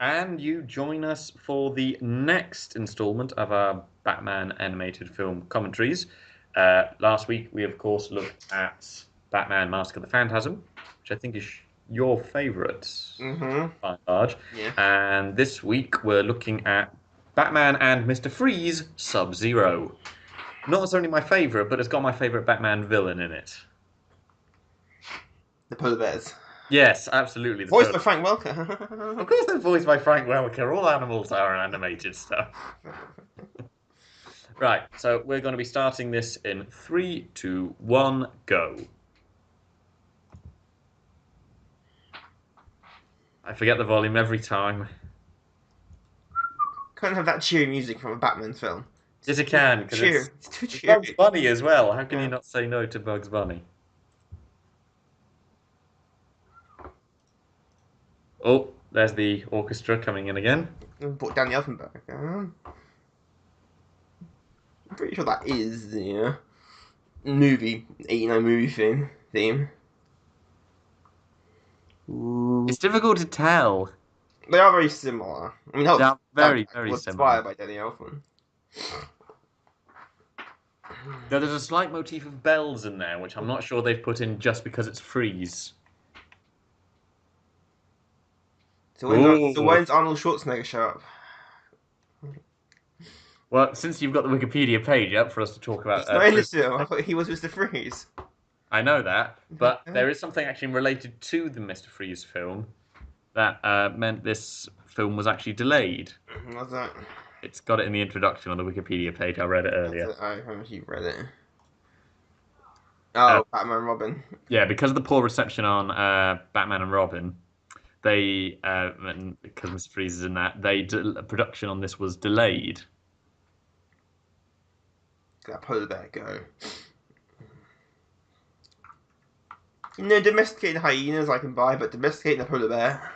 And you join us for the next installment of our Batman animated film commentaries. Last week, we of course looked at Batman: Mask of the Phantasm, which I think is your favourite Mm-hmm. by and large. Yeah. And this week, we're looking at Batman and Mr. Freeze: Sub-Zero. Not necessarily my favourite, but it's got my favourite Batman villain in it. The Polar Bears. Yes, absolutely. Voiced by Of Frank Welker. course, they're voiced by Frank Welker. All animals are animated stuff. Right, so we're going to be starting this in 3, 2, 1, go. I forget the volume every time. Can't have that cheery music from a Batman film. Yes, it can, because Cheer. It's too it's Bugs cheery. Bunny as well. How can you Yeah. not say no to Bugs Bunny? Oh, there's the orchestra coming in again. Brought down the Elfenberg. I'm pretty sure that is the movie, 89 movie theme. Ooh. It's difficult to tell. They are very similar. I mean, They are that very, very was similar. inspired by Danny Elfman. Though there's a slight motif of bells in there, which I'm not sure they've put in just because it's Freeze. So Ooh. when's Arnold Schwarzenegger show up? Well, since you've got the Wikipedia page up for us to talk about He's not in Freeze, this film. I thought he was Mr. Freeze. I know that, but there is something actually related to the Mr. Freeze film that meant this film was actually delayed. What's that? It's got it in the introduction on the Wikipedia page. I read it earlier. I remember you read it. Uh, Oh, Batman and Robin. yeah, because of the poor reception on Batman and Robin, and because Mr. Freeze is in that, production on this was delayed. That polar bear go. No, domesticated hyenas I can buy, but domesticating a polar bear.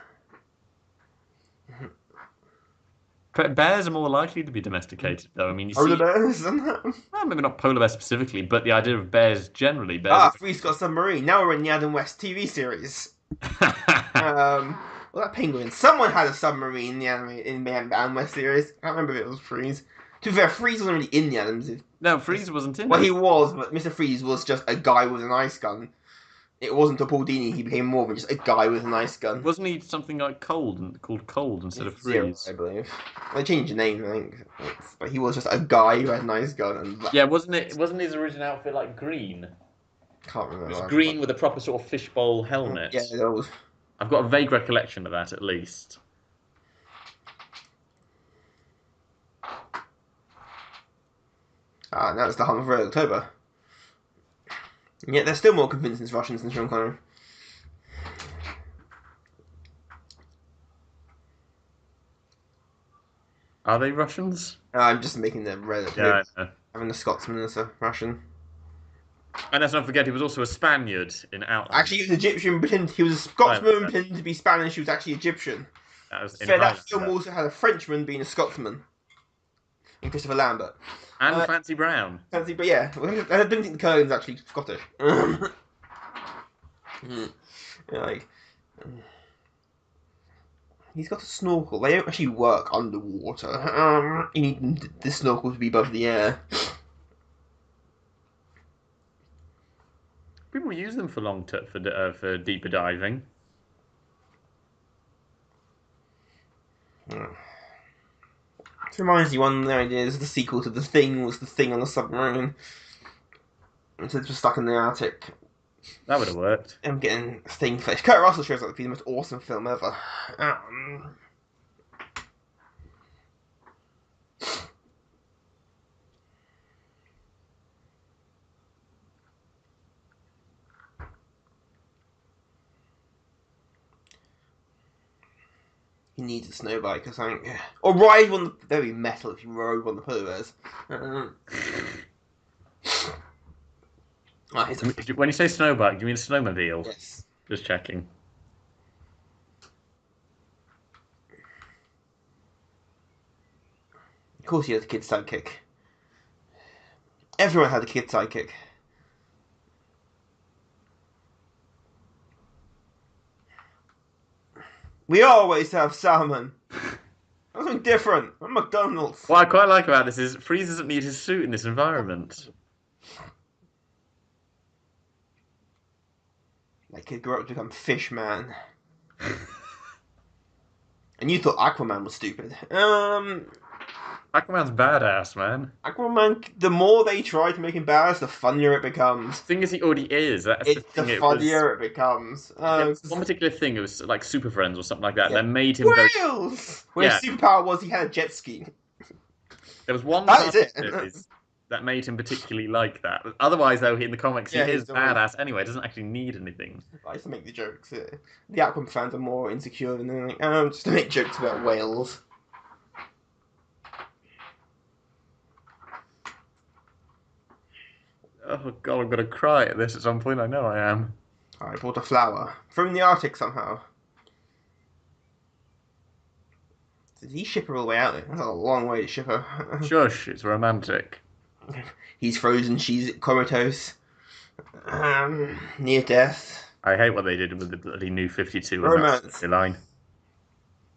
Bears are more likely to be domesticated, though. I mean, you Polar see, bears, isn't that? well, maybe not polar bears specifically, but the idea of bears generally. Bears. Ah, Freeze got submarine. Now we're in the Adam West TV series. Well, that penguin. Someone had a submarine in the Adam West series. I can't remember if it was Freeze. To be fair, Freeze wasn't really in the Adams. No, Freeze wasn't in Well, it. he was, but Mr. Freeze was just a guy with an ice gun. It wasn't until Paul Dini he became more than just a guy with an ice gun. Wasn't he something like called Cold instead of Zero, Freeze? I believe. They changed the name, I think. But he was just a guy who had an ice gun. And Yeah, wasn't it? Wasn't his original outfit like green? can't It remember. was green with a proper sort of fishbowl helmet. Yeah, that was. I've got a vague recollection of that, at least. Now it's the Hunt for Red October. And yet they're still more convincing as Russians than Sean Connery. Are they Russians? I'm just making them red. Yeah, I know. Having a Scotsman as a Russian. And let's not forget, he was also a Spaniard in Outlander. Actually, he was Egyptian. He was a Scotsman pretending to be Spanish. He was actually Egyptian. That was in So that Highlander. film also had a Frenchman being a Scotsman. In Christopher Lambert. And Clancy Brown. But yeah, I don't think the Kurgan's actually Scottish. Like, he's got a snorkel. They don't actually work underwater. You need the snorkel to be above the air. People use them for for deeper diving. It reminds you, one of the ideas, the sequel to The Thing was The Thing on the submarine. Instead of just stuck in the Arctic. That would have worked. I'm getting Thing fish. Kurt Russell shows up to be the most awesome film ever. He needs a snow bike or something. Or ride one. Very metal if you rode one of the polar bears. When you say snowbike, do you mean snowmobile? Yes. Just checking. Of course, he has a kid sidekick. Everyone had a kid sidekick. We always have salmon. Something different. I'm McDonald's. What I quite like about this is Freeze doesn't need his suit in this environment. That kid grew up to become Fish Man. And you thought Aquaman was stupid. Aquaman's badass, man. Aquaman, the more they try to make him badass, the funnier it becomes. The thing is, he already is. That's It's the the thing. funnier it becomes. There was one particular thing. It was like Super Friends or something like that. That made him very. Whales! Where his superpower was he had a jet ski. There was one That is it. that made him particularly like that. Otherwise, though, in the comics, Yeah, he is he's the one. badass anyway. Doesn't actually need anything. I used to make the jokes. The Aquaman fans are more insecure than they're like, just to make jokes about whales. Oh god, I'm gonna cry at this at some point. I know I am. I bought a flower from the Arctic somehow. Did he ship her all the way out there? That's a long way to ship her. Shush, it's romantic. He's frozen, she's comatose. Near death. I hate what they did with the bloody new 52 Romance. line.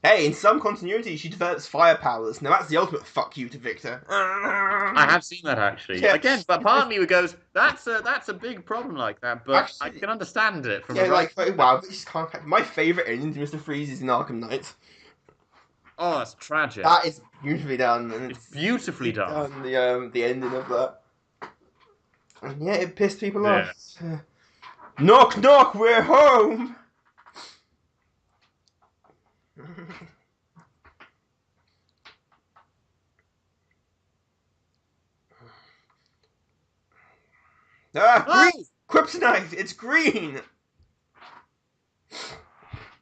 Hey, in some continuity, she develops fire powers. Now that's the ultimate fuck you to Victor. I have seen that actually. Yeah. Again, but part of me goes, that's a big problem like that, but Actually, I can understand it from yeah, a right. wow, but just can't. My favourite ending to Mr. Freeze is in Arkham Knight. Oh, it's tragic. That is beautifully done. And It's beautifully done. The ending of that. And yeah, it pissed people Yeah. off. Knock, knock, we're home. Green! Kryptonite! It's green!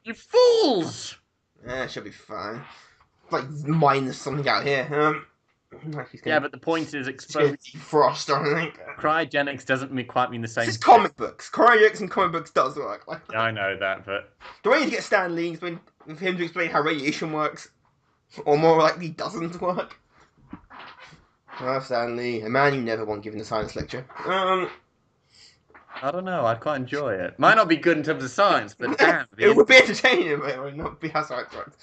You fools! It should be fine. Like, minus something out here. Like he's Yeah, but the point is it's gonna exposed. defrost or anything. Cryogenics doesn't quite mean the same. This is comic books. Cryogenics in comic books does work. Like, Yeah, I know that, but do I need to get Stan Lee for him to explain how radiation works? Or more likely, doesn't work? Stan Lee, a man you never want given a science lecture. I don't know. I'd quite enjoy it. Might not be good in terms of science, but damn, it would be entertaining, but it would not be how science works.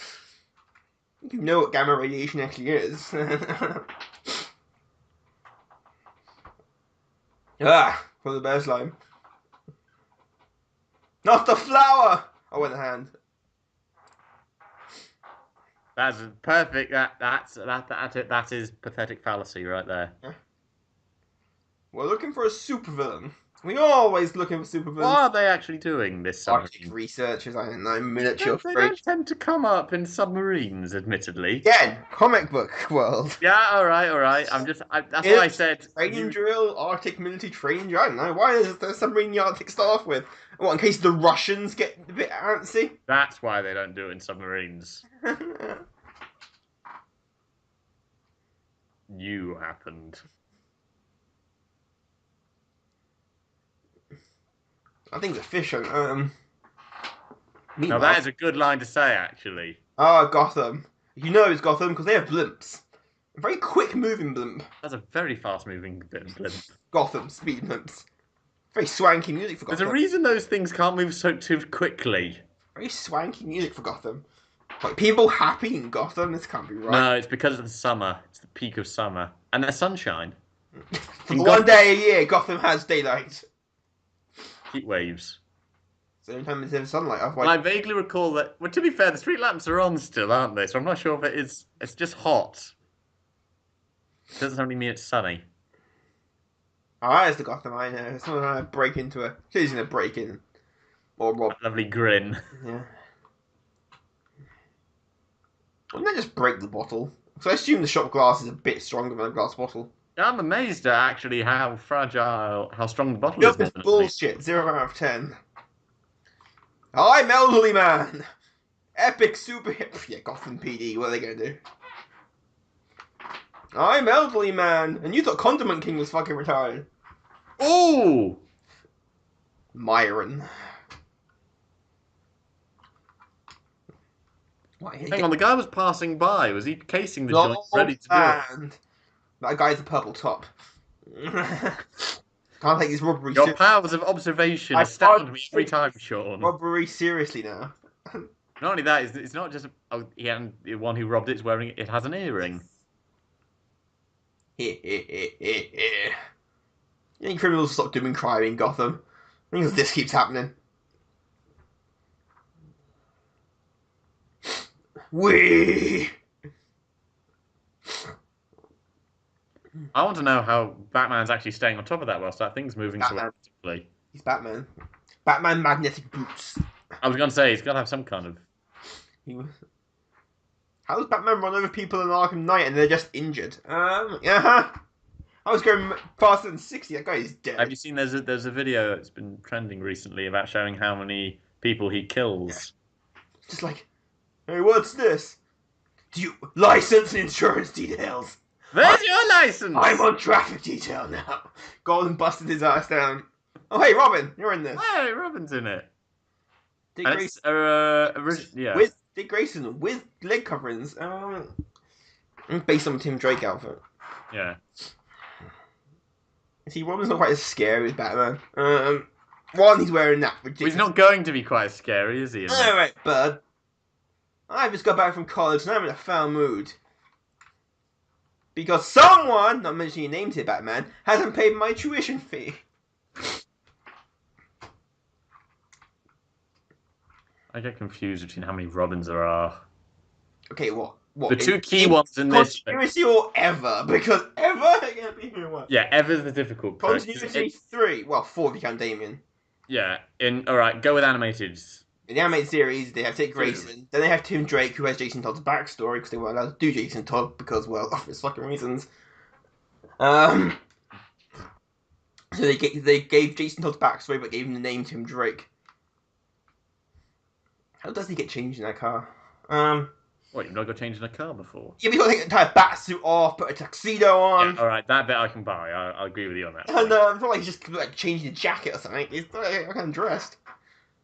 You know what gamma radiation actually is. For the bear slime. Not the flower! I went the hand. That's perfect. That is pathetic fallacy right there. Yeah. We're looking for a supervillain. We're always looking for supervillains. What are they actually doing this summer? Arctic researchers, I don't know, miniature They don't tend to come up in submarines, admittedly. Again, comic book world. Yeah, all right. That's what I said. Training drill, Arctic military training drill. I don't know. Why is there a submarine in the Arctic to start off with? What, in case the Russians get a bit antsy? That's why they don't do it in submarines. You happened. I think the fish are, Now that is a good line to say, actually. Gotham. You know it's Gotham because they have blimps. A very quick moving blimp. That's a very fast-moving blimp. Gotham, speed blimps. Very swanky music for Gotham. There's a reason those things can't move so too quickly. Very swanky music for Gotham. Like, people happy in Gotham? This can't be right. No, it's because of the summer. It's the peak of summer. And there's sunshine. For one day a year, Gotham has daylight. Heat waves. So every time there's sunlight, And I vaguely recall that, well, to be fair, the street lamps are on still, aren't they? So I'm not sure if it is. It's just hot. It doesn't only mean it's sunny. Ah, it's the Gotham I know. Someone trying to break into her. She's gonna break in. Or rob. That lovely grin. Yeah. Wouldn't they just break the bottle? So I assume the shot glass is a bit stronger than a glass bottle. I'm amazed at actually how strong the bottle Nope, is. it's bullshit. 0 out of 10. I'm Elderly Man! Epic super hit. Yeah, Gotham PD, what are they gonna do? I'm Elderly Man! And you thought Condiment King was fucking retired. Ooh! Myron. Hang on, the guy was passing by. Was he casing the joint, ready to do it? That guy's a purple top. Can't take this robbery. Your powers of observation astound me every time, Sean. Robbery seriously now. Not only that, it's not just the one who robbed it's wearing it has an earring. Any criminals stop doing crime in Gotham? I think this keeps happening. Wee! I want to know how Batman's actually staying on top of that whilst that thing's moving so Batman. actively. He's Batman. Batman magnetic boots. I was going to say, he's got to have some kind of... How does Batman run over people in Arkham Knight and they're just injured? Yeah. I was going faster than 60. That guy is dead. Have you seen there's a video that's been trending recently about showing how many people he kills? Yeah. Just like, hey, what's this? Do you license and insurance details? Where's your license? I'm on traffic detail now. Golden busted his ass down. Oh, hey, Robin, you're in this. Hey, Robin's in it. Dick And Grayson. yeah. With Dick Grayson, with leg coverings. Based on Tim Drake outfit. Yeah. See, Robin's not quite as scary as Batman. One, he's wearing that ridiculous... He's not going to be quite scary, is he? Alright, bud. I've just got back from college and I'm in a foul mood. Because someone, not mentioning your names here, Batman, hasn't paid my tuition fee. I get confused between how many Robins there are. Okay, what? The two key ones in this... Continuity or ever? Because ever? Can't be here, what? Yeah, ever's the difficult part. Continuity 3. Well, 4 if you count Damien. Yeah. Alright, go with animated. In the animated series, they have Dick Grayson. Then they have Tim Drake, who has Jason Todd's backstory, because they weren't allowed to do Jason Todd, because, well, obvious fucking reasons. So they gave Jason Todd's backstory, but gave him the name Tim Drake. How does he get changed in that car? What, you've not got changed in a car before? Yeah, but you got to take the entire bat suit off, put a tuxedo on. Yeah, alright, that bit I can buy. I'll agree with you on that. And it's not like he's just like changing the jacket or something. He's like, kind of dressed.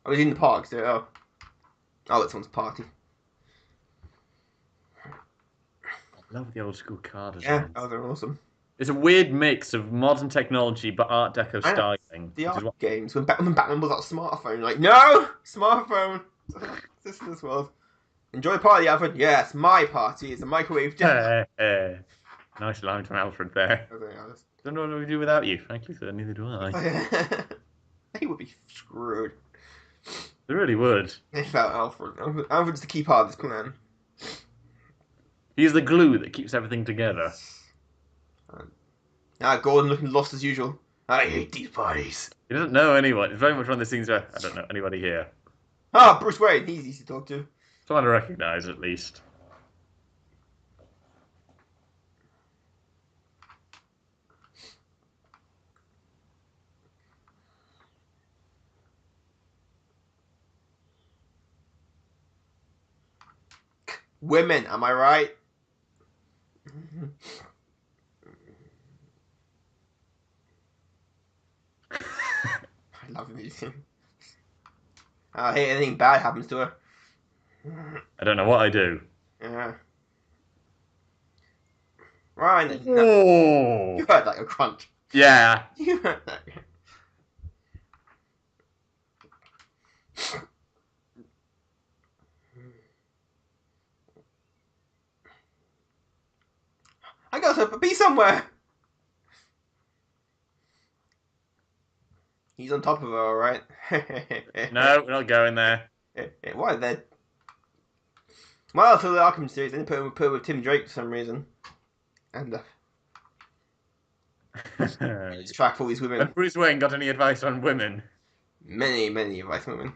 I was in the park, so oh, it's someone's party. I love the old school car design. Yeah, oh, they're awesome. It's a weird mix of modern technology but Art Deco styling. The art games when Batman was that smartphone, like no smartphone. This is this world. Enjoy the party, Alfred. Yes, my party is a microwave dinner. Nice line from Alfred there. Don't know what we do without you. Frankly, sir, neither do I. He would be screwed. They really would. If Alfred. Alfred's the key part of this plan. He's the glue that keeps everything together. Gordon looking lost as usual. I hate these parties. He doesn't know anyone. It's very much one of those things where I don't know anybody here. Bruce Wayne. He's easy to talk to. Someone to recognise, at least. Women, am I right? I love music. I hate anything bad happens to her. I don't know what I do. Yeah. Right then. Oh. You heard like a crunch. Yeah. You heard that. I gotta be somewhere. He's on top of her, alright? No, we're not going there. Why then? Well, for the Arkham series, they put her with Tim Drake for some reason. And track for these women. Has Bruce Wayne got any advice on women? Many, many advice women.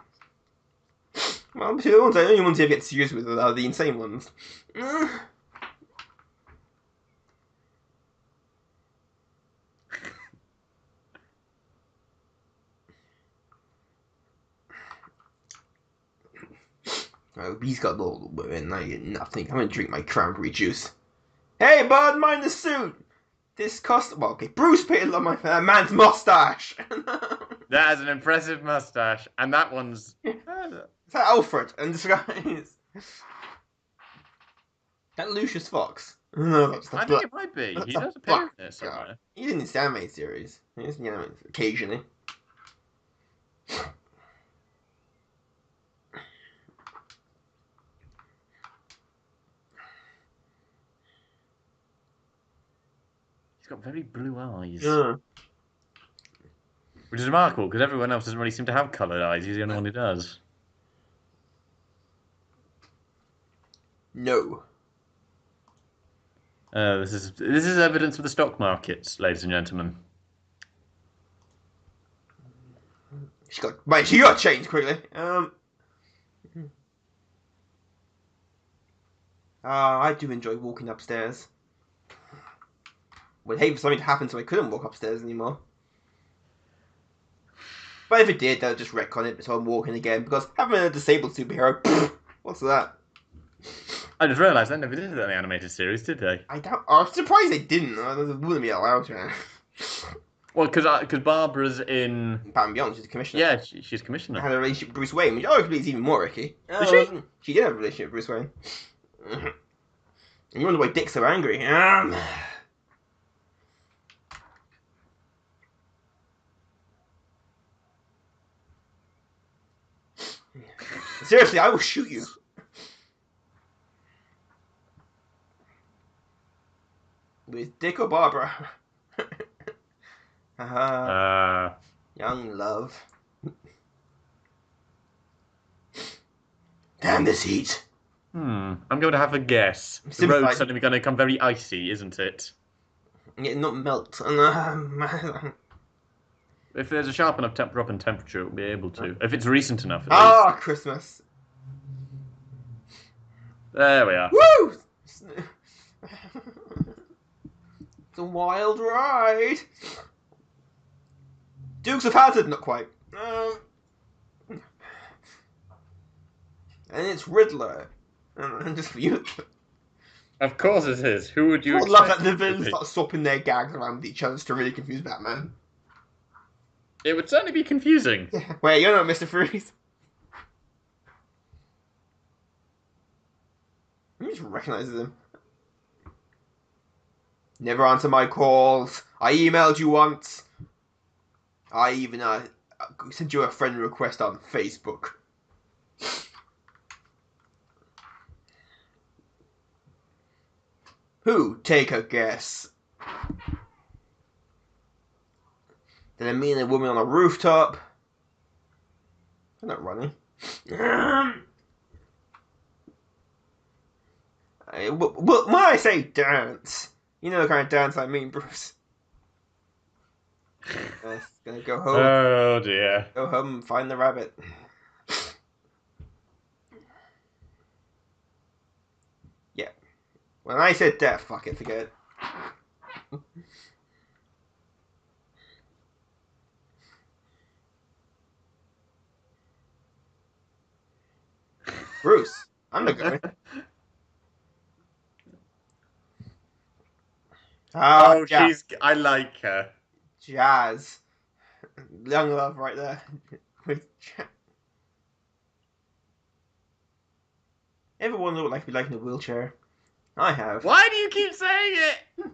Well, the only ones who get serious with are the insane ones. Oh, he's got all the women. I get nothing. I'm gonna drink my cranberry juice. Hey, bud, mind the suit. This cost. Well, okay. Bruce painted on my man's mustache. That has an impressive mustache, and that one's. Is that Alfred in disguise? That Lucius Fox. No, that's the I think it might be. He does appear in there somewhere. He's in the anime series. He's in the anime occasionally. He's got very blue eyes, Yeah. which is remarkable because everyone else doesn't really seem to have coloured eyes. He's the only one who does. No. This is evidence of the stock markets, ladies and gentlemen. She got changed quickly. I do enjoy walking upstairs. Would hate for something to happen so I couldn't walk upstairs anymore. But if it did, they'll just retcon it so I'm walking again. Because having a disabled superhero, what's that? I just realised they never did that in the animated series, did they? I'm surprised they didn't. They wouldn't be allowed to. Well, because Barbara's in. Batman Beyond, she's a commissioner. Yeah, she's commissioner. Had a relationship with Bruce Wayne, which I believe is even more icky. Did she? She did have a relationship with Bruce Wayne. And you wonder why Dick's so angry. Seriously, I will shoot you. With Dick or Barbara? Young love. Damn this heat. I'm going to have a guess. The road's suddenly going to become very icy, isn't it? Yeah, not melt. If there's a sharp enough drop in temperature, it'll be able to. If it's recent enough, at least. Christmas. There we are. Woo! It's a wild ride. Dukes of Hazzard, not quite. And it's Riddler. And just you. Of course it is. Who would you? I would love that the villains start swapping their gags around with each other to really confuse Batman. It would certainly be confusing. Wait, you're not Mr. Freeze. He just recognizes him. Never answer my calls. I emailed you once. I even sent you a friend request on Facebook. Who? Take a guess. Then a man and a woman on a rooftop. They're not running. When I say dance, you know the kind of dance I mean, Bruce. Gonna go home. Oh dear. Go home and find the rabbit. Yeah. When I said death, fuck it, forget it. Bruce, I'm not going. Oh, I like her. Jazz. Young love right there. Everyone would like to be like in a wheelchair. I have. Why do you keep saying it?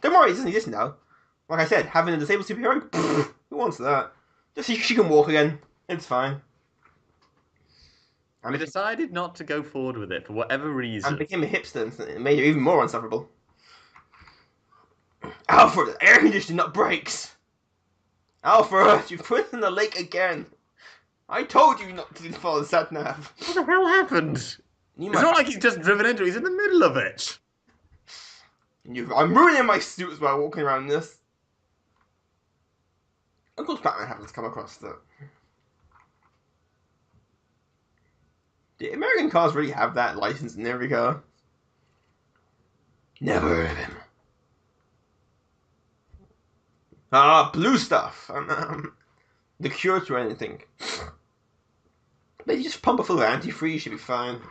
Don't worry, it doesn't exist now. Like I said, having a disabled superhero, who wants that? Just so she can walk again. It's fine. I decided not to go forward with it for whatever reason. And became a hipster and it made her even more insufferable. Alfred, the air conditioning not breaks. Alfred, you've put it in the lake again. I told you not to follow the sat nav. What the hell happened? It's not like he's just driven into it, he's in the middle of it. I'm ruining my suit as well, walking around this. Of course Batman happens to come across that. Do American cars really have that license in every car? Never heard of him. Blue stuff. The cure to anything. Maybe just pump it full of antifreeze, should be fine.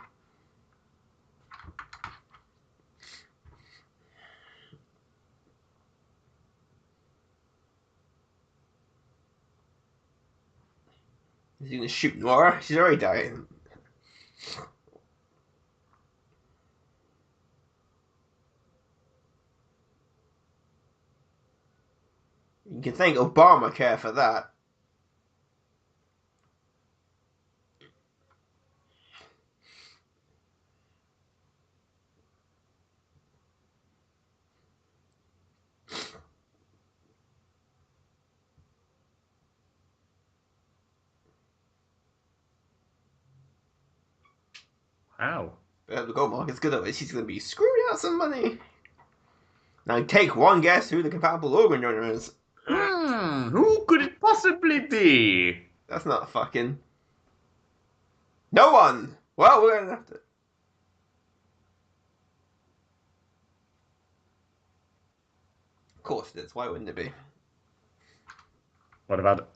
Is he gonna shoot Nora? She's already dying. You can thank Obamacare for that. Ow. The gold market's good at this. He's going to be screwing out some money. Now take one guess who the compatible organ donor is. Who could it possibly be? That's not fucking... No one! Well, we're going to have to... Of course it is. Why wouldn't it be? What about it?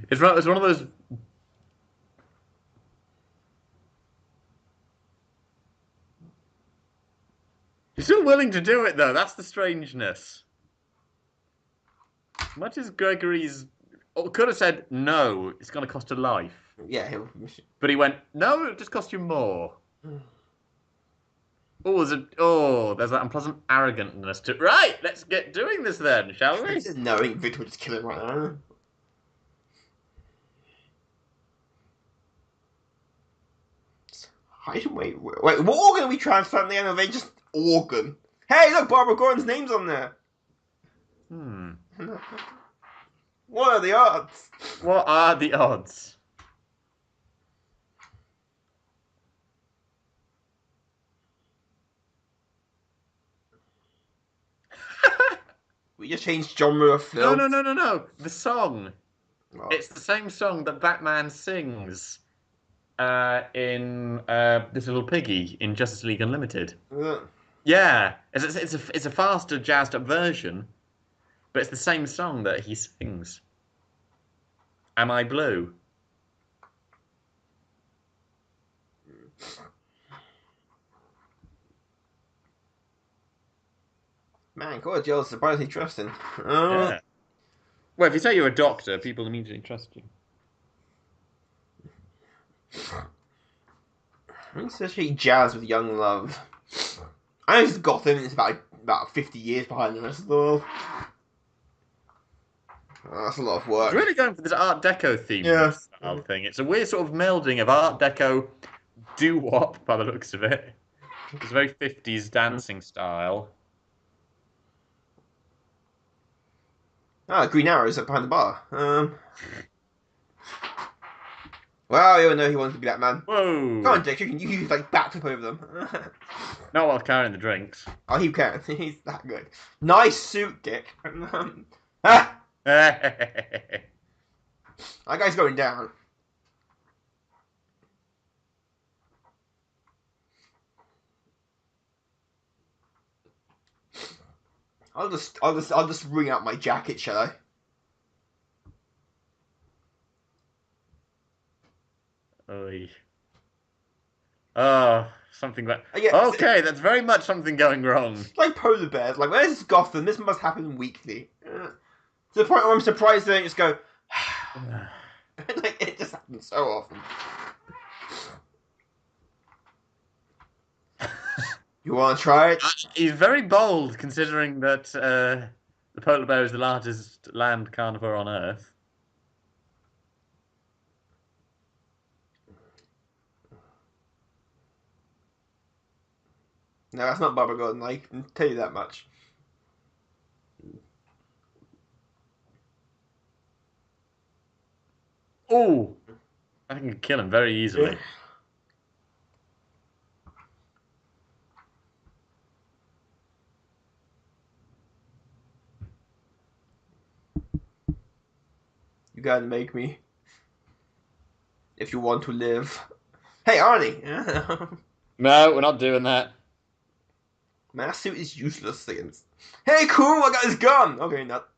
It's one of those. You're still willing to do it though. That's the strangeness. Much as Gregory's could have said no, it's going to cost a life. Yeah. But he went no, it'll just cost you more. There's that unpleasant arrogantness to right. Let's get doing this then, shall we? Just knowing Victor would just kill him right now. Wait, what organ are we transferring the end of? Just organ. Hey, look, Barbara Gordon's name's on there. What are the odds? What are the odds? We just changed genre of film. No. The song. Oh. It's the same song that Batman sings in This Little Piggy in Justice League Unlimited. Yeah, it's a faster, jazzed up version, but it's the same song that he sings. Am I Blue? Man, God, Joel's surprisingly trusting. Yeah. Well, if you say you're a doctor, people immediately trust you. I'm especially jazz with Young Love. I know it's Gotham, it's about 50 years behind the rest of the world. Oh, that's a lot of work. It's really going for this Art Deco theme style thing. It's a weird sort of melding of Art Deco doo-wop, by the looks of it. It's a very 50s dancing style. Green Arrow's up behind the bar. Well, you all know he wants to be Batman. Whoa! Come on, Dick, you can backflip over them. Not while carrying the drinks. Oh, he can. He's that good. Nice suit, Dick. That guy's going down. I'll just wring out my jacket, shall I? Oy. Oh, something like... Yeah, okay, that's very much something going wrong. Like polar bears. Like, where's Gotham? This must happen weekly. To the point where I'm surprised they don't just go... like, it just happens so often. You want to try it? He's very bold, considering that the polar bear is the largest land carnivore on Earth. No, that's not Barbara Gordon. I can tell you that much. Oh, I think you can kill him very easily. Yeah. You gotta make me. If you want to live. Hey, Arnie! No, we're not doing that. Man, that suit is useless against. Hey, cool! I got his gun! Okay, not.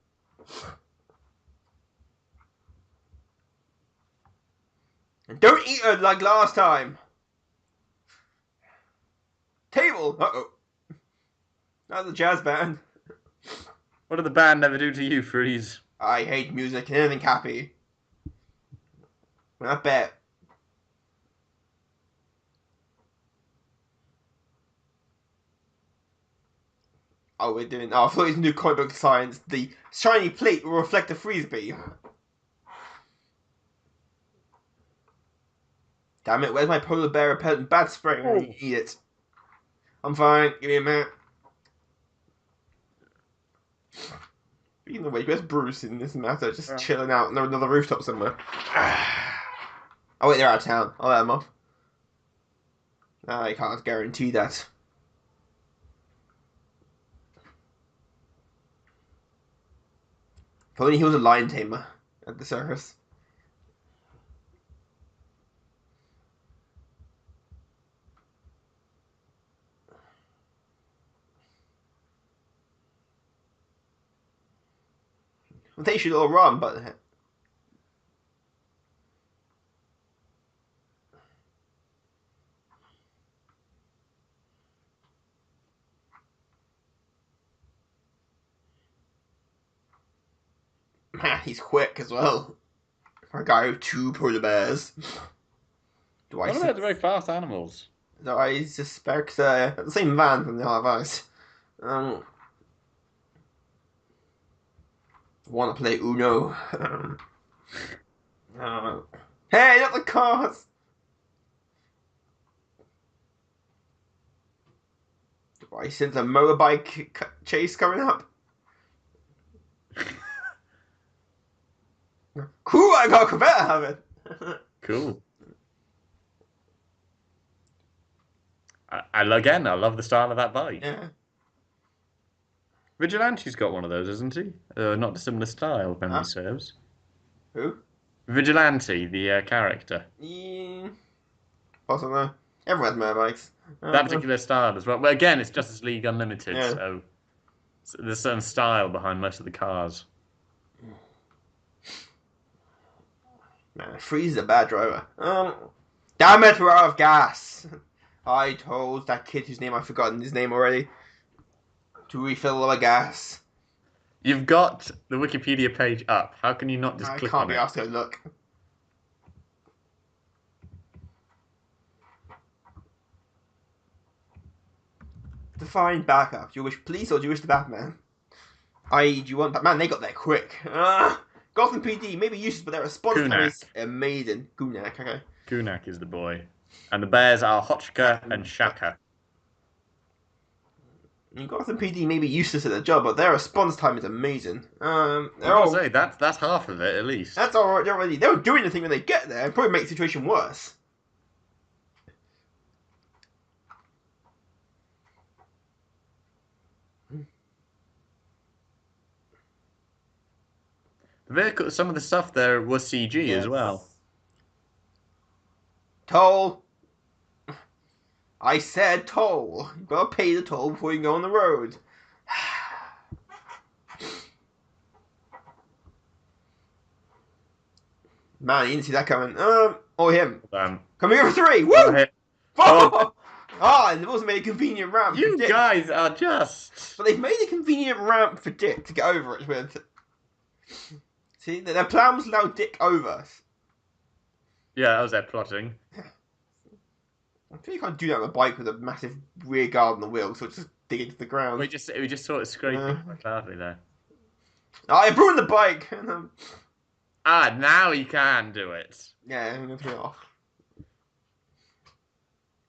And don't eat her like last time! Table! Uh-oh. That's a jazz band. What did the band never do to you, Freeze? I hate music and anything happy. I bet. Oh, we're doing... Oh, I thought it was new comic book science. The shiny plate will reflect the Freeze-Bee. Damn it, where's my polar bear repellent bat spray? I'm gonna eat it. I'm fine, give me a minute. Speaking of which, where's Bruce in this matter? Just Yeah. chilling out on another rooftop somewhere. Oh wait, they're out of town. I'll let them off. I can't guarantee that. If only he was a lion tamer at the circus. Well, they should all run, but man, he's quick as well. For a guy with 2 polar bears. Do I What about the very fast animals? suspect the same van from the Isle of Ice. Um, want to play Uno? Hey, not the cars! Do I sense a motorbike chase coming up? Cool, I got a better have it. Cool. Again, I love the style of that bike. Yeah. Vigilante's got one of those, isn't he? Not a similar style, if memory Huh? serves. Who? Vigilante, the character. Yeah. Possibly. Everyone has motorbikes. That particular style as well. Well, again, it's Justice League Unlimited, Yeah. so there's a certain style behind most of the cars. Man, Freeze is a bad driver. Damn it, we're out of gas. I told that kid whose name I've forgotten his name already to refill our gas. You've got the Wikipedia page up. How can you not just I click can't on be it? asked to look. Define backup. Do you wish police or do you wish the Batman? Do you want Batman? They got there quick. Gotham PD may be useless, but their response time is amazing. Gunak, okay. Gunak is the boy. And the bears are Hotchka and Shaka. Gotham PD may be useless at their job, but their response time is amazing. I'll say that's half of it at least. That's alright. They don't do anything when they get there. It probably make the situation worse. The vehicle, some of the stuff there was CG as well. Toll. I said toll. You gotta pay the toll before you go on the road. Man, you didn't see that coming. Or him. Coming over 3. Woo! Oh. And there wasn't made a convenient ramp for You Dick. guys are just. But they've made a convenient ramp for Dick to get over it with. See, their plan was to allow Dick over. Yeah, that was their plotting. I feel you can't do that on a bike with a massive rear guard on the wheel, so it's just dig into the ground. We just sort of scraping quite loudly there. I ruined the bike! Now you can do it. Yeah, I'm gonna turn it off.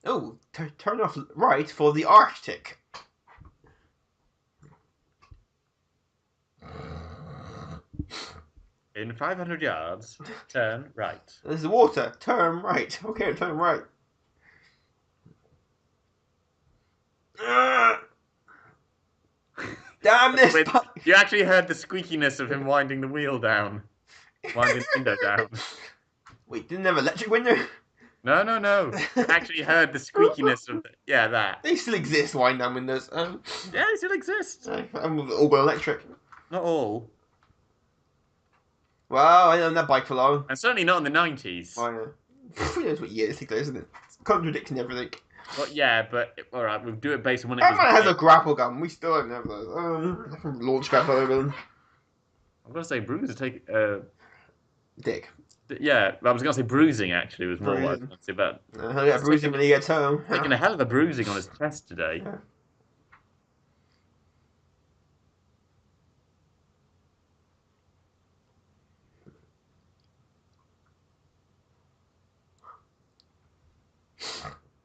Oh, turn off right for the Arctic. In 500 yards, turn right. There's the water. Turn right. Okay, turn right. Damn this! You actually heard the squeakiness of him winding the wheel down. Winding the window down. Wait, didn't they have electric window? No. You actually heard the squeakiness of that. They still exist, wind down windows. Yeah, they still exist. I'm all go electric. Not all. Well, I don't own that bike for long. And certainly not in the 90s. Who knows what year this thing is, isn't it? It's contradicting everything. Well, yeah, but alright, we'll do it based on when it Batman was has made. a grapple gun. We still don't have those. Launch grapple gun. I'm gonna say bruising take Dick. yeah, I was gonna say bruising actually was more what I was gonna say, but He'll get bruising when he gets home. taking a hell of a bruising on his chest today. Yeah.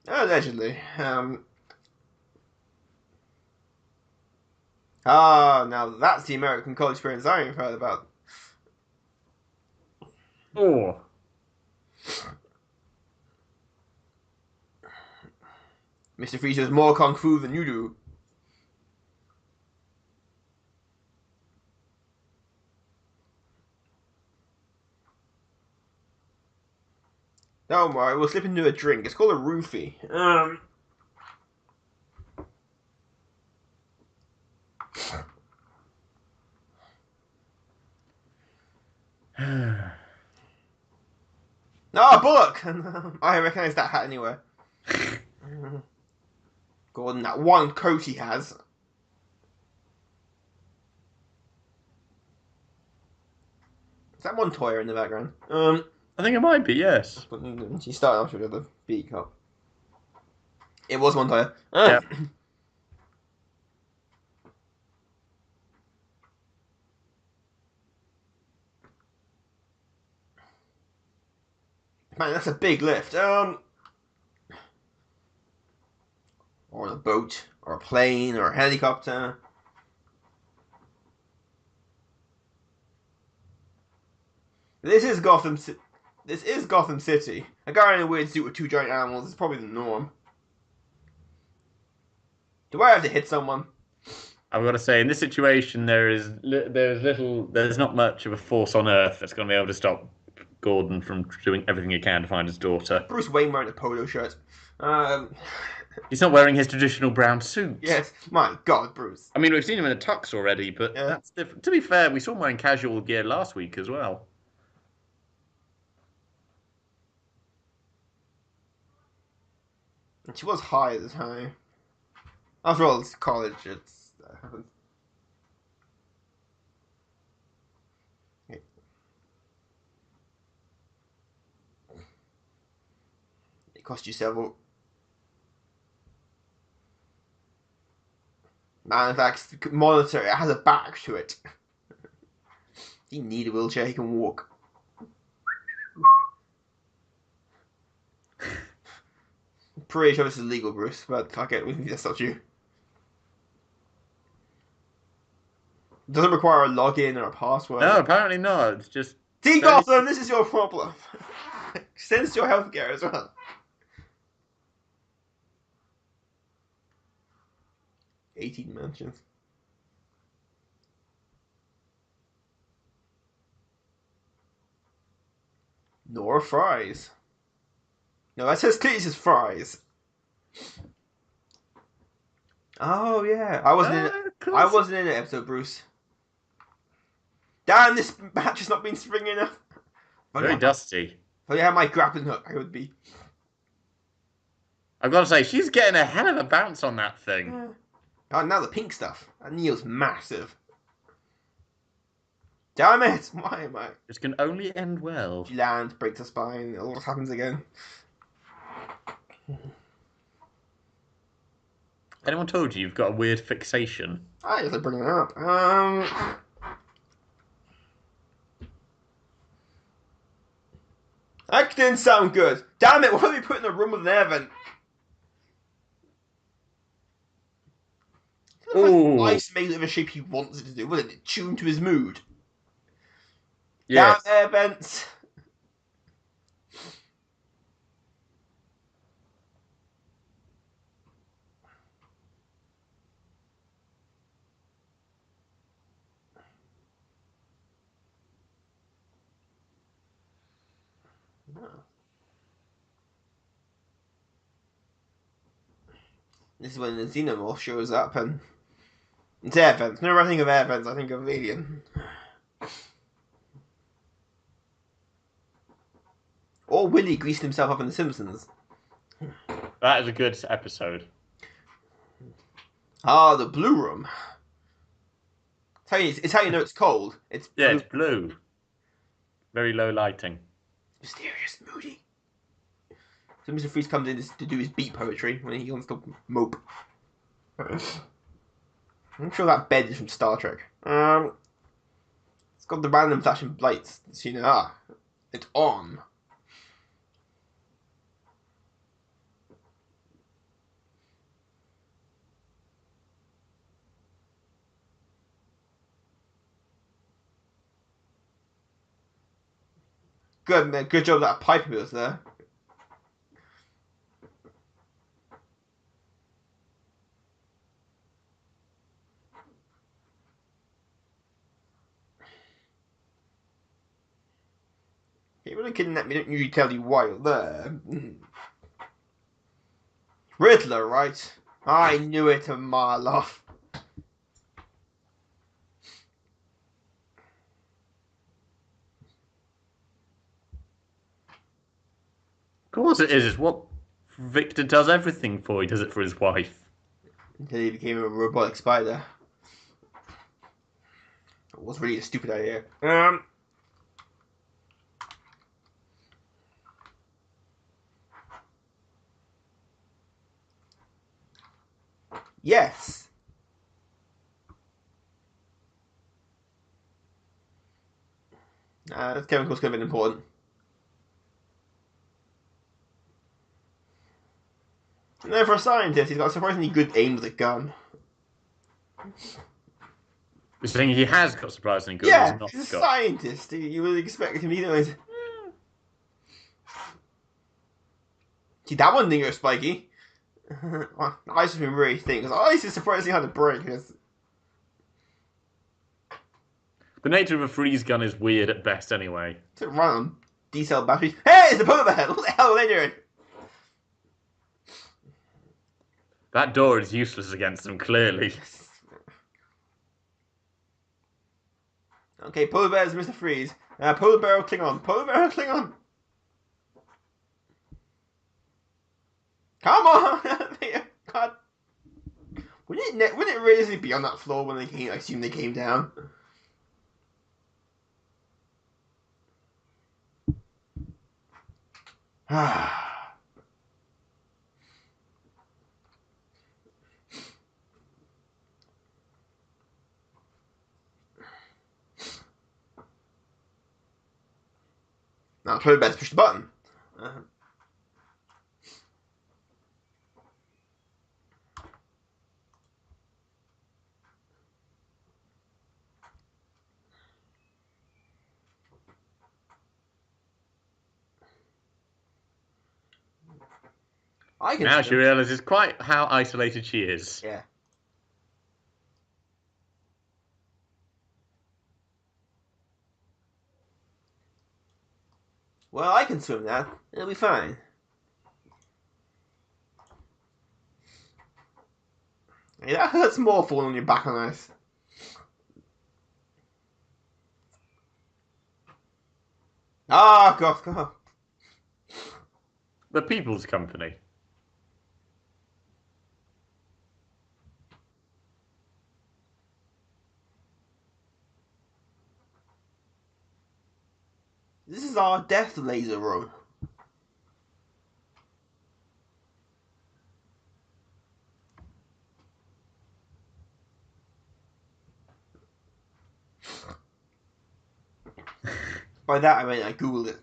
Allegedly. Ah, now that's the American college experience I've heard about. Oh. Mr. Freeze knows more kung fu than you do. Don't worry, we'll slip into a drink. It's called a roofie. Ah, Bullock! I recognise that hat anywhere. Gordon, that one coat he has. Is that Montoya in the background? I think it might be, yes. She started off with the beat cup. It was Montoya. Yeah. Man, that's a big lift. Or a boat, or a plane, or a helicopter. This is Gotham. This is Gotham City. A guy in a weird suit with two giant animals is probably the norm. Do I have to hit someone? I've got to say, in this situation, there's not much of a force on Earth that's going to be able to stop Gordon from doing everything he can to find his daughter. Bruce Wayne wearing a polo shirt. He's not wearing his traditional brown suit. Yes, my God, Bruce. I mean, we've seen him in a tux already, but Yeah. that's different. To be fair, we saw him wearing casual gear last week as well. And she was high at the time. After all, it's college. It's that happens. It cost you several. Man, in fact, the monitor, it has a back to it. He need a wheelchair, he can walk. Pretty sure this is legal, Bruce, but fuck it, that's not you. Doesn't require a login or a password. No, apparently not. It's just See, Gotham, this is your problem. Extends to your healthcare as well. $18 mansions. Nora Fries. No, that says clearly says Fries. Oh yeah, I wasn't in the episode, Bruce. Damn, this match has not been springy enough. very dusty. If I had my grappling hook, I would be. I've got to say, she's getting a hell of a bounce on that thing. Yeah. Oh, now the pink stuff. That Neil's massive. Damn it! Why am I? This can only end well. She lands, breaks her spine, it all happens again. Anyone told you you've got a weird fixation? I just like bringing it up. That didn't sound good. Damn it! Why are we put in a room with an air vent? Ooh. Ice made it of a shape he wants it to do, wasn't it? Tuned to his mood. Yes. Damn air vents. This is when the Xenomorph shows up and it's air vents. Whenever I think of air vents, I think of Alien. Or Willie greased himself up in The Simpsons. That is a good episode. Ah, the Blue Room. It's how you know it's cold. It's blue. Yeah, it's blue. Very low lighting. Mysterious, moody. So Mr. Freeze comes in to do his beat poetry when he wants to mope. I'm sure that bed is from Star Trek. It's got the random flashing lights. So you know, it's on. Good, man. Good job that pipe was there. People that kidnap me don't usually tell you why you're there. Riddler, right? I knew it a mile off. Of course it is. It's what Victor does everything for. He does it for his wife. Until he became a robotic spider. It was really a stupid idea. Yes. That chemical's could have been important. And then for a scientist, he's got surprisingly good aim with a gun. You're saying he has got surprisingly good. Yeah, Not he's a got. scientist. You would expect him to See, that one didn't go spiky. I just been really thinking, because ice is surprisingly hard to break. The nature of a freeze gun is weird at best, anyway. To run on D-cell batteries. Hey, it's the polar bear! What the hell are they doing? That door is useless against them, clearly. Okay, polar bears, Mr. Freeze. Polar bear Klingon. Polar bear Klingon. Come on! God. Wouldn't it really be on that floor when they came? I assume they came down. Now, polar bears push the button. I can. Now she realizes quite how isolated she is. Yeah. Well, I can swim now. It'll be fine. Yeah, that hurts more falling on your back on ice. Ah, God. The People's Company. This is our death laser room. By that I mean I googled it.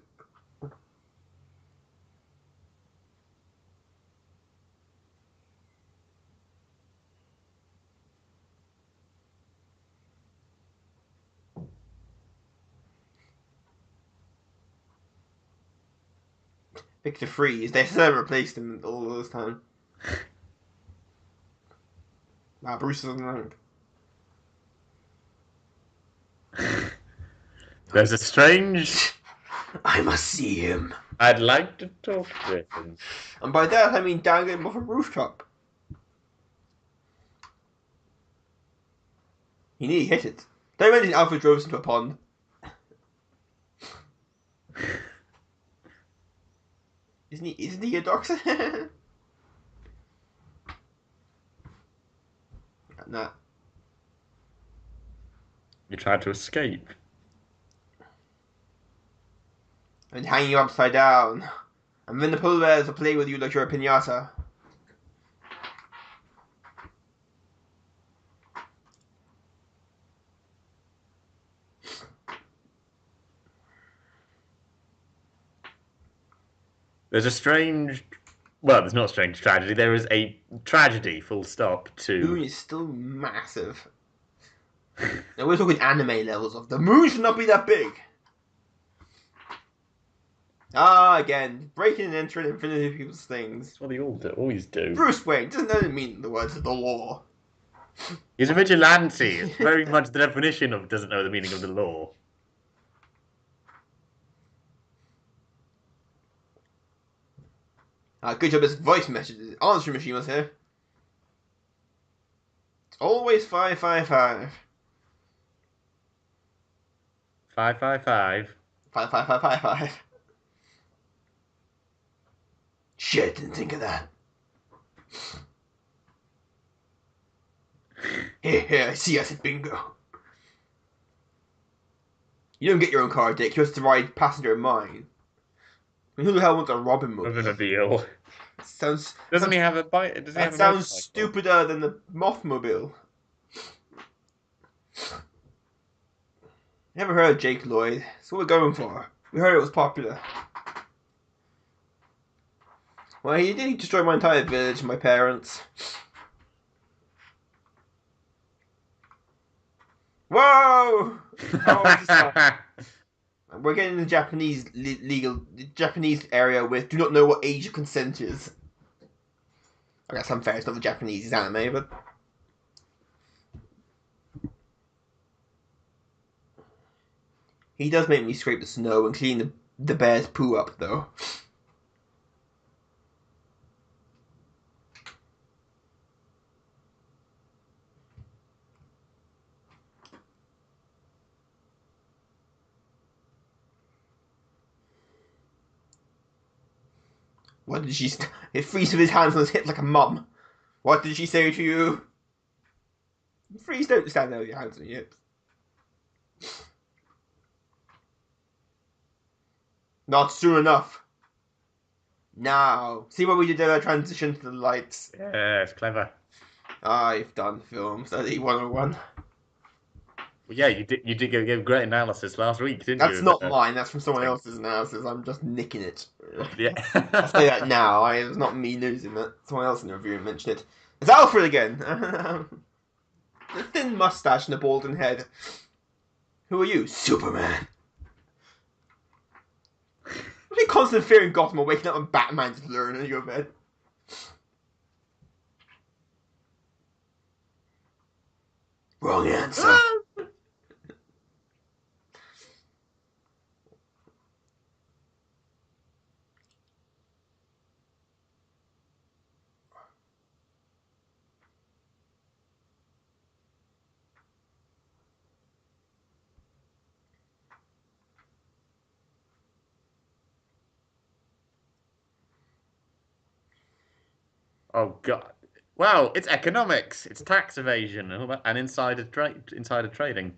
Victor Freeze. They still replaced him all this time. Bruce doesn't know. There's a strange... I must see him. I'd like to talk to him. And by that I mean dangling him off a rooftop. He nearly hit it. Don't mention Alfred drove us into a pond. Isn't he a doctor? Nah. You tried to escape. And hanging you upside down. And then the polar bears will play with you like you're a piñata. There's a strange... Well, there's not a strange tragedy. There is a tragedy, full stop, The moon is still massive. Now we're talking anime levels of the moon should not be that big. Ah, again, breaking and entering infinity people's things. That's what they all do, always do. Bruce Wayne doesn't know the meaning of the words of the law. He's a vigilante. It's very much the definition of doesn't know the meaning of the law. Good job, his voice messages. Answering machine was here. It's always 555. 555. 55555. Shit, didn't think of that. Here, I see us at bingo. You don't get your own car, Dick. You have to ride passenger in mine. I mean, who the hell wants a Robin mobile? Robin-mobile. Sounds. Doesn't he have a bike? Does he have That a sounds motorcycle? stupider than the Mothmobile. Never heard of Jake Lloyd. That's what we're going for. We heard it was popular. Well, he did destroy my entire village and my parents. Whoa! We're getting in the Japanese Japanese area with do not know what age of consent is. I guess I'm fair, it's not the Japanese, it's anime, but... He does make me scrape the snow and clean the bear's poo up, though. What did she... It frees with his hands on his hips like a mum. What did she say to you? Freeze, don't stand there with your hands on your hips. Not soon enough. Now. See what we did there, transition to the lights. Yeah, it's clever. I've done film study 101. Well, yeah, you did give great analysis last week, didn't you? That's not mine, that's from someone else's analysis. I'm just nicking it. Yeah. I'll say that now. It's not me losing it. Someone else in the review mentioned it. It's Alfred again! The thin mustache and the balding head. Who are you? Superman. What's your constant fear in Gotham or waking up and Batman's luring in your bed? Wrong answer. Oh God. Wow, it's economics. It's tax evasion and all that, and insider trading.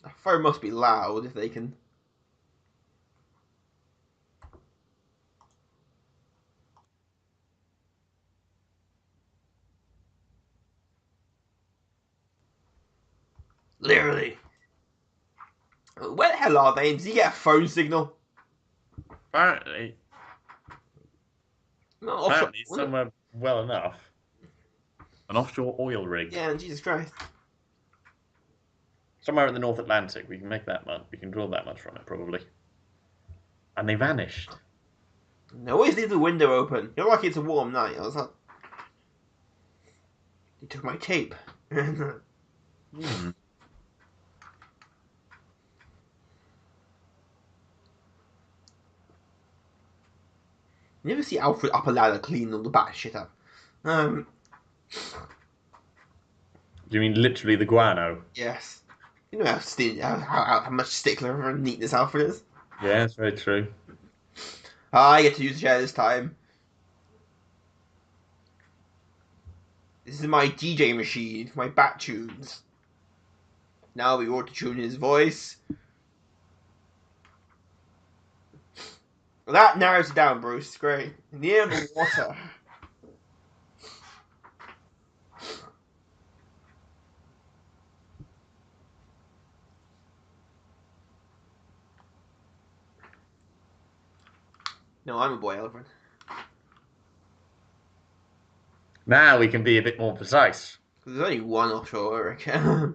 The phone must be loud if they can. Literally. Where the hell are they? Does he get a phone signal? Apparently, No, offshore. apparently somewhere well enough. An offshore oil rig. Yeah, Jesus Christ. Somewhere in the North Atlantic. We can make that much. We can draw that much from it, probably. And they vanished. They always leave the window open. You're lucky it's a warm night. I was like, they took my tape. Hmm. You never see Alfred up a ladder cleaning all the bat shit up. Do you mean literally the guano? Yes. You know how much stickler for neatness Alfred is? Yeah, that's very true. I get to use the chair this time. This is my DJ machine for my bat tunes. Now we auto tune his voice. Well, that narrows it down, Bruce. Great. In the air and the water. No, I'm a boy elephant. Now we can be a bit more precise. There's only one offshore hurricane.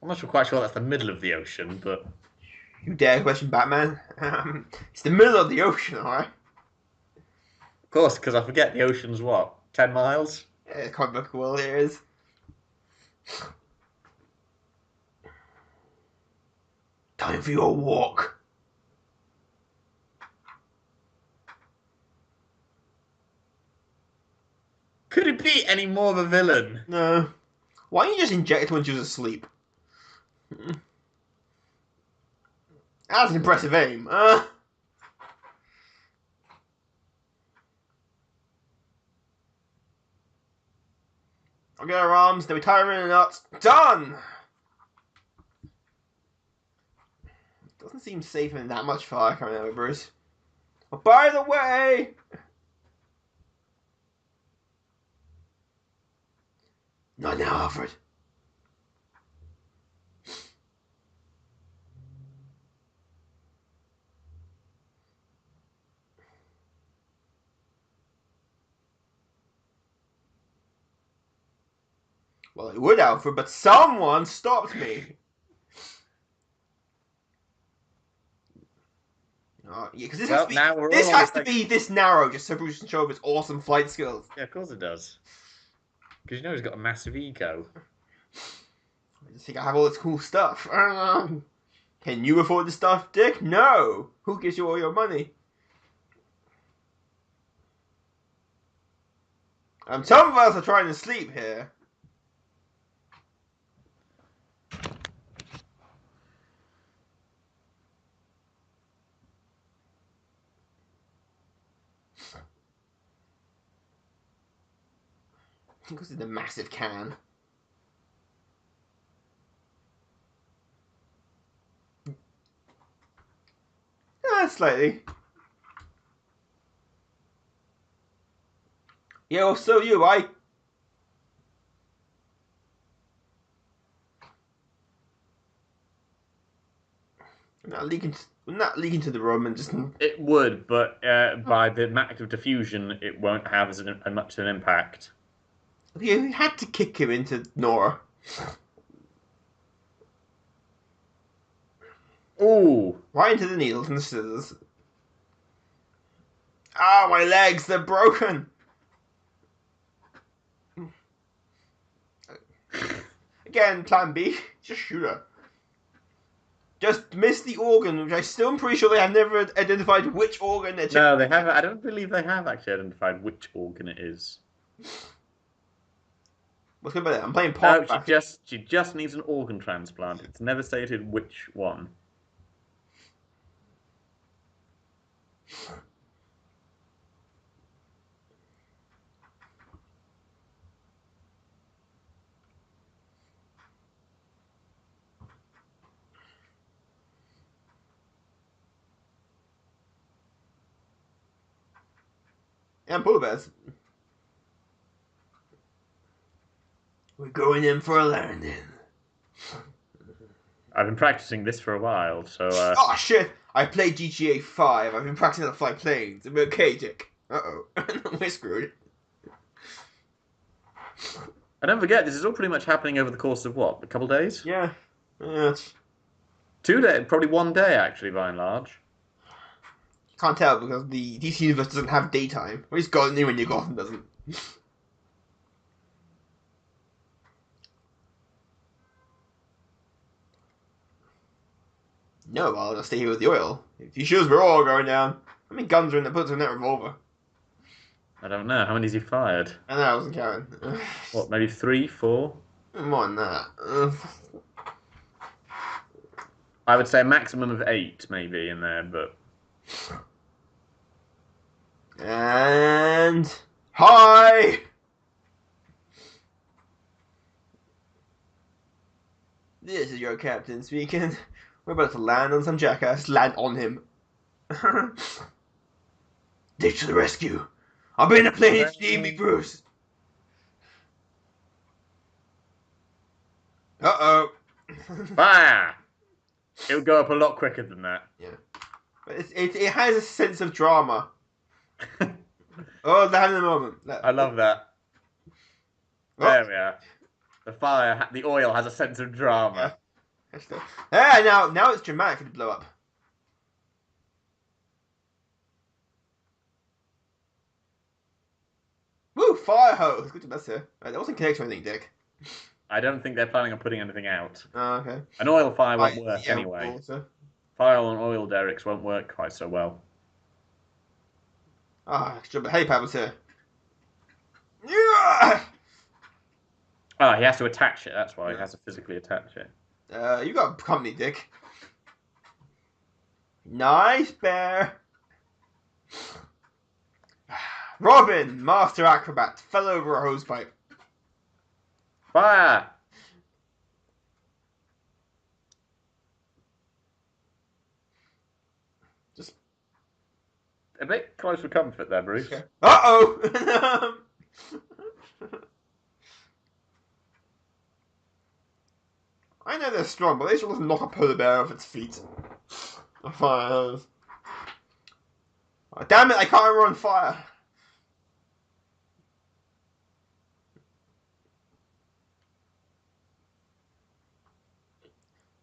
I'm not quite sure that's the middle of the ocean, but You dare question Batman? It's the middle of the ocean, alright? of course, because I forget the ocean's what, 10 miles? Yeah, comic book world here is. Time for your walk. Could it be any more of a villain? No. Why don't you just inject her when she was asleep? That's an impressive aim. I'll get her arms, then we tie her in a knot. Done! Doesn't seem safe in that much fire coming out of Bruce. Oh, by the way! Not now, Alfred. Well, it would, Alfred, but someone stopped me. Yeah, because this Well, now we're all on has the to be this narrow, just so Bruce can show off his awesome flight skills. Yeah, of course it does. Because you know he's got a massive ego. I just think I have all this cool stuff. Can you afford this stuff, Dick? No. Who gives you all your money? Some of us are trying to sleep here. I think this is a massive can. Yeah, slightly. Yeah, well, so you. I'm not leaking. I'm not leaking to the room and just. It would, but by the act of diffusion, it won't have as much of an impact. You had to kick him into Nora. Ooh! Right into the needles and the scissors. Ah, my legs, they're broken. Again, plan B, just shoot her. Just miss the organ, which I still am pretty sure they have never identified which organ they're checking. No, they haven't. I don't believe they have actually identified which organ it is. What's good about that? I'm playing No, pop. she just needs an organ transplant. It's never stated which one. And polar bears. We're going in for a landing. I've been practicing this for a while, so. Oh shit! I played GTA 5. I've been practicing how to fly planes. I'm okay, Dick. Uh-oh. We're screwed. And don't forget, this is all pretty much happening over the course of what? A couple of days? Yeah. It's... 2 days, probably 1 day actually, by and large. Can't tell because the DC universe doesn't have daytime. Or it's Gotham when your Gotham doesn't. No, I'll just stay here with the oil. If you shoes, we're all going down. How many guns are in the bullets in that revolver? I don't know. How many has he fired? I know I wasn't counting. What, maybe 3, 4? More than that. I would say a maximum of 8 maybe in there, but. And hi. This is your captain speaking. We're about to land on some jackass. Land on him. Dick to the rescue. I'll be in the plane if you need me, Bruce. Uh-oh. Fire! It would go up a lot quicker than that. Yeah. But it has a sense of drama. Oh, they're having a moment. I love that. Oh. There we are. The oil has a sense of drama. Now it's dramatic to blow up. Woo, fire hose. Good to mess here. That wasn't connected to anything, Dick. I don't think they're planning on putting anything out. Oh, okay. An oil fire won't work Yeah, anyway. water. Fire on oil derricks won't work quite so well. Ah, extra helipad was here. Yeah! Ah, he has to attach it, that's why. He has to physically attach it. You got company, Dick. Nice bear. Robin, master acrobat, fell over a hosepipe. Fire! Just a bit close for comfort there, Bruce. Okay. Uh-oh! I know they're strong, but they should just knock a polar bear off its feet. Fire hose. Oh, damn it, I can't run fire.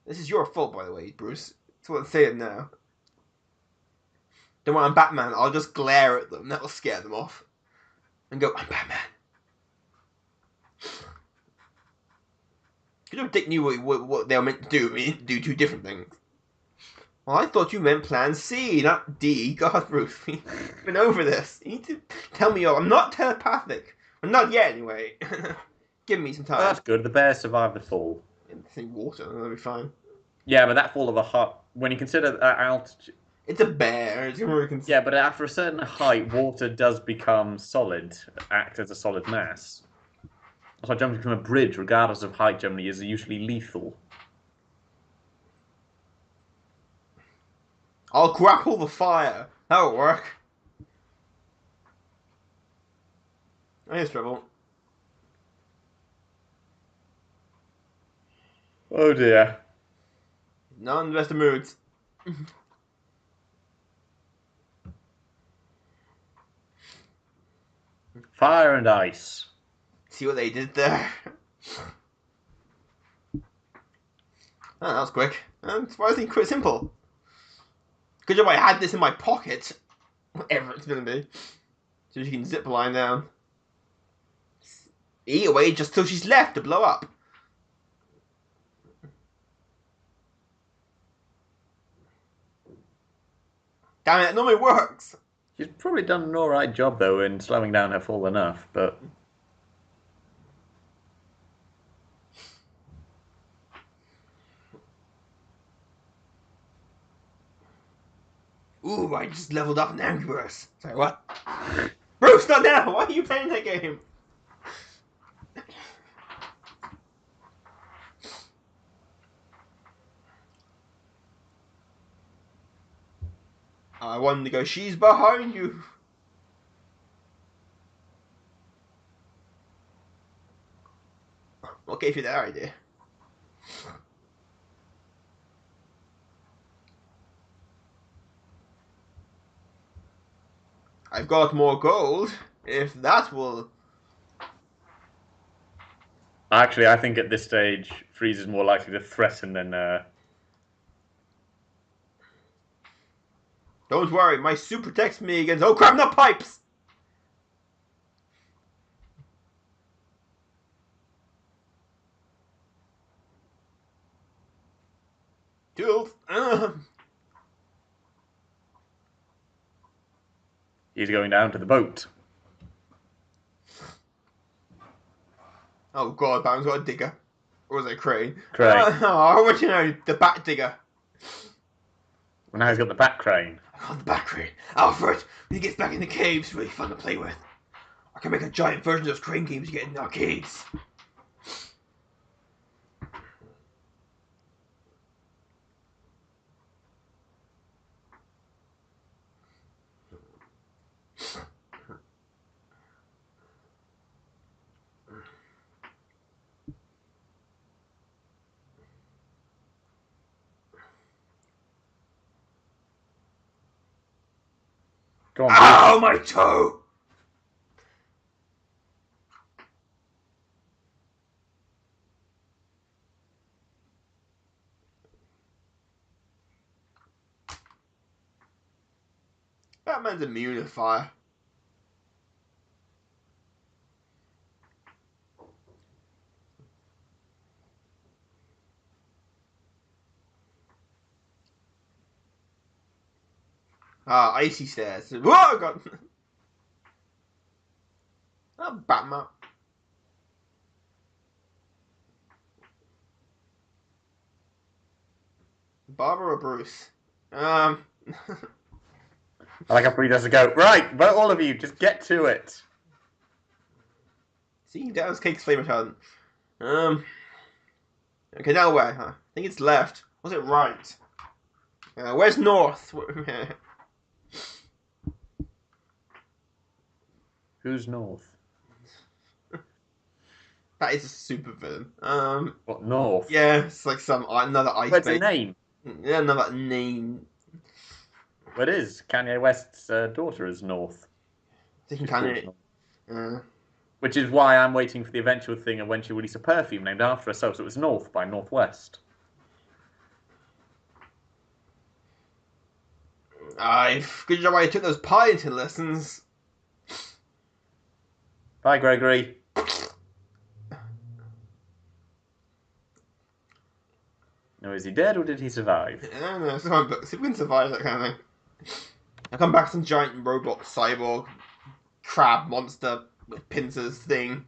This is your fault, by the way, Bruce. That's what I'm saying now. Don't worry, I'm Batman. I'll just glare at them. That'll scare them off. And go, I'm Batman. Because if Dick knew what they were meant to do, we need to do two different things. Well, I thought you meant Plan C, not D. God, Bruce, we've been over this. You need to tell me I'm not telepathic. Well, not yet, anyway. Give me some time. Well, that's good. The bear survived the fall. I think water, that'll be fine. Yeah, but that fall of a height, when you consider that altitude... It's a bear. It's really yeah, but after a certain height, water does become solid, act as a solid mass. That's why jumping from a bridge, regardless of height, generally is usually lethal. I'll grapple the fire. That'll work. Here's trouble. Oh dear. Not in the best of moods. Fire and ice. See what they did there? Oh, that was quick. Surprisingly quite simple. Good job I had this in my pocket. Whatever it's gonna be. So she can zip line down. Eat away just till she's left to blow up. Damn it, it normally works. She's probably done an alright job, though, in slowing down her fall enough, but... Ooh, I just leveled up in Angry Birds. Sorry, what? Bruce, not now! Why are you playing that game? I wanted to go, she's behind you. What gave you that idea? I've got more gold, if that will... Actually, I think at this stage, Freeze is more likely to threaten than... Don't worry, my suit protects me against... Oh crap, not pipes! Tools! He's going down to the boat. Oh god, Batman's got a digger. Or was it a crane? Crane. Oh, what do you know? The bat digger. Well, now he's got the bat crane. I got the bat crane. Alfred, when he gets back in the caves, it's really fun to play with. I can make a giant version of those crane games you get in arcades. Go on, Ow, my toe! Batman's immune to fire. Ah, icy stairs. Whoa, God. Oh, Batman. Barbara or Bruce? I like how Bree does go, right, but all of you, just get to it. See, that was Cake's flame retardant. Okay, now where? Huh? I think it's left. Was it right? Where's north? Who's north? That is a super villain. What, north? Yeah, it's like some another ice Where's the base. name? Yeah, another name. Well, it is. Kanye West's daughter is North. Thinking She's called Kanye. North. Which is why I'm waiting for the eventual thing of when she release a perfume named after herself. So it was North by Northwest. Good job I took those Pieton lessons. Bye, Gregory. No, is he dead or did he survive? I don't know, see if we can survive that kind of thing. I come back some giant robot cyborg crab monster with pincers thing.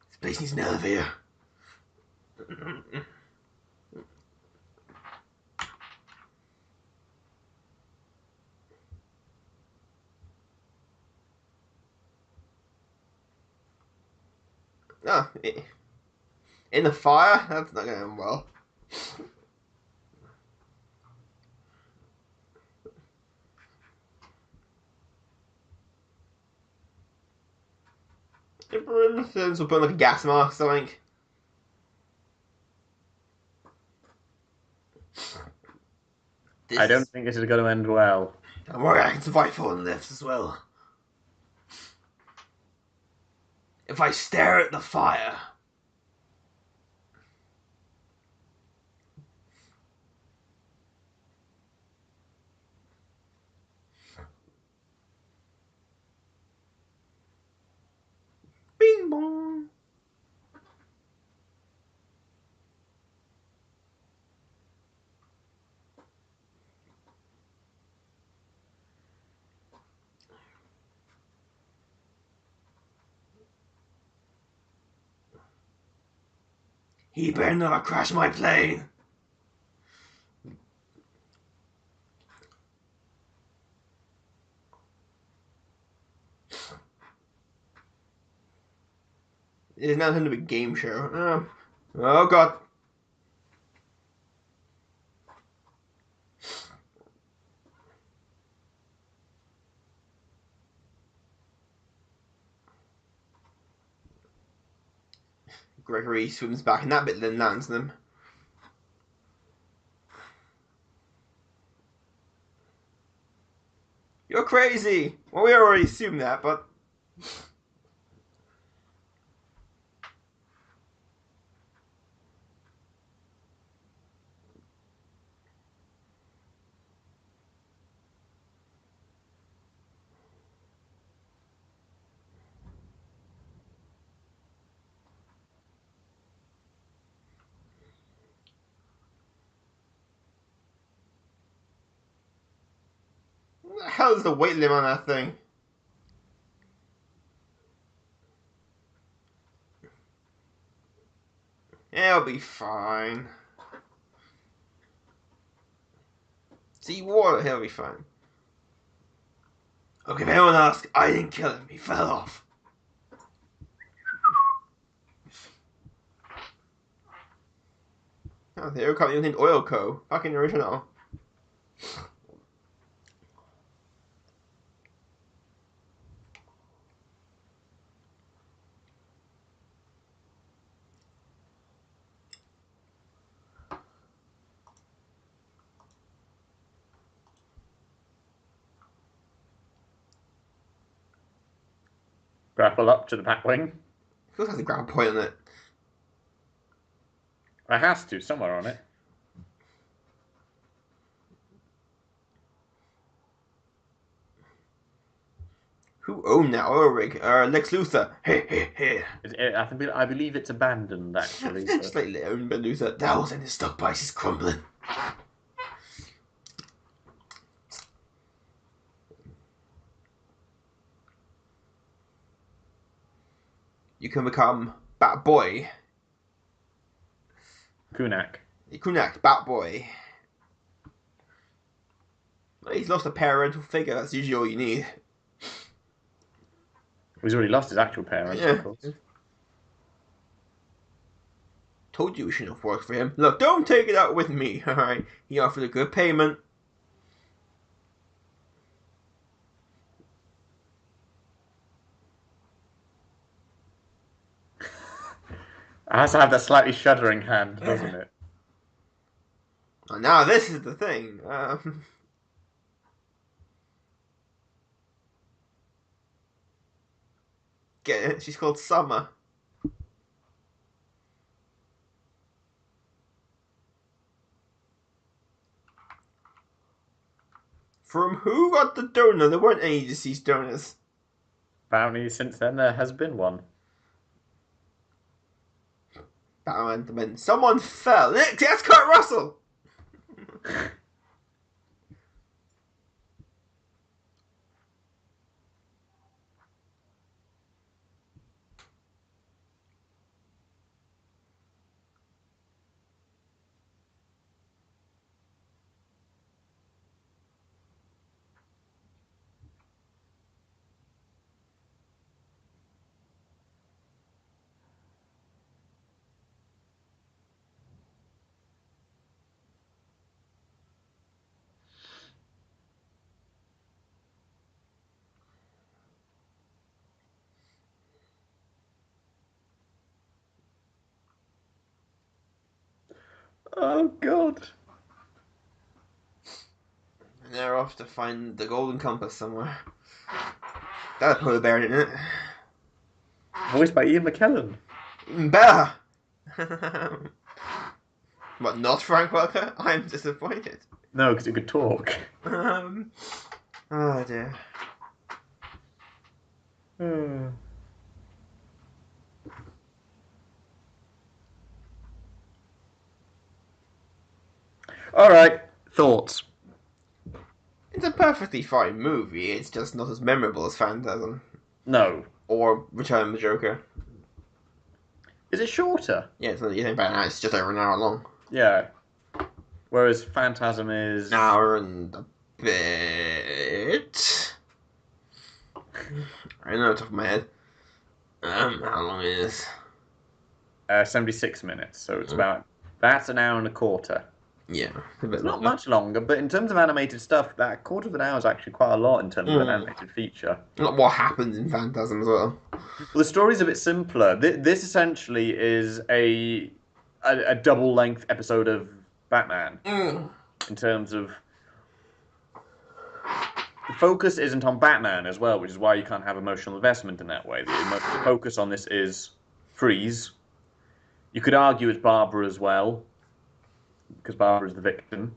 This place needs an elevator. Oh, in the fire? That's not going to end well. Influence will put like a gas mask or something. I don't think this is going to end well. Don't worry, I can survive falling lifts as well. If I stare at the fire. Bing bong. He better not crash my plane. It is now going to be a game show. Oh god. Gregory swims back in that bit, then lands them. You're crazy! Well, we already assumed that, but... What the hell is the weight limit on that thing? It'll be fine. See, water, he'll be fine. Okay, if anyone asks, I didn't kill him. He fell off. Oh, the oil company was named Oil Co. Fucking original. grapple up to the Batwing. Of course, has a ground point on it. It has to, somewhere on it. Who owned that oil rig? Lex Luthor. Hey. I believe it's abandoned, actually. It's slightly owned by Luthor. Dow's and his stock price is crumbling. You can become Batboy. Kunak. Batboy. He's lost a parental figure. That's usually all you need. He's already lost his actual parents, of course. Told you we shouldn't have worked for him. Look, don't take it out with me, alright? He offered a good payment. It has to have that slightly shuddering hand, doesn't it? Oh, now this is the thing. Get it? She's called Summer. From who got the donor? There weren't any deceased donors. Apparently, since then, there has been one. Batman, someone fell. That's Kurt Russell! Oh, God. And they're off to find the Golden Compass somewhere. That's probably buried in it. Voiced by Ian McKellen. Even better! What, not Frank Welker? I'm disappointed. No, because he could talk. Oh dear. Alright, thoughts? It's a perfectly fine movie, it's just not as memorable as Phantasm. No. Or Return of the Joker. Is it shorter? Yeah, it's not, you think about it now, it's just over an hour long. Yeah. Whereas Phantasm is... An hour and a bit... I don't know off the top of my head. How long it is. 76 minutes, so it's about... That's an hour and a quarter. Yeah, a bit It's longer. not much longer, but in terms of animated stuff, that quarter of an hour is actually quite a lot in terms of an animated feature. Not what happens in Phantasm as well. Well, the story's a bit simpler. This essentially is a double-length episode of Batman. In terms of... The focus isn't on Batman as well, which is why you can't have emotional investment in that way. The focus on this is Freeze. You could argue it's Barbara as well, because Barbara is the victim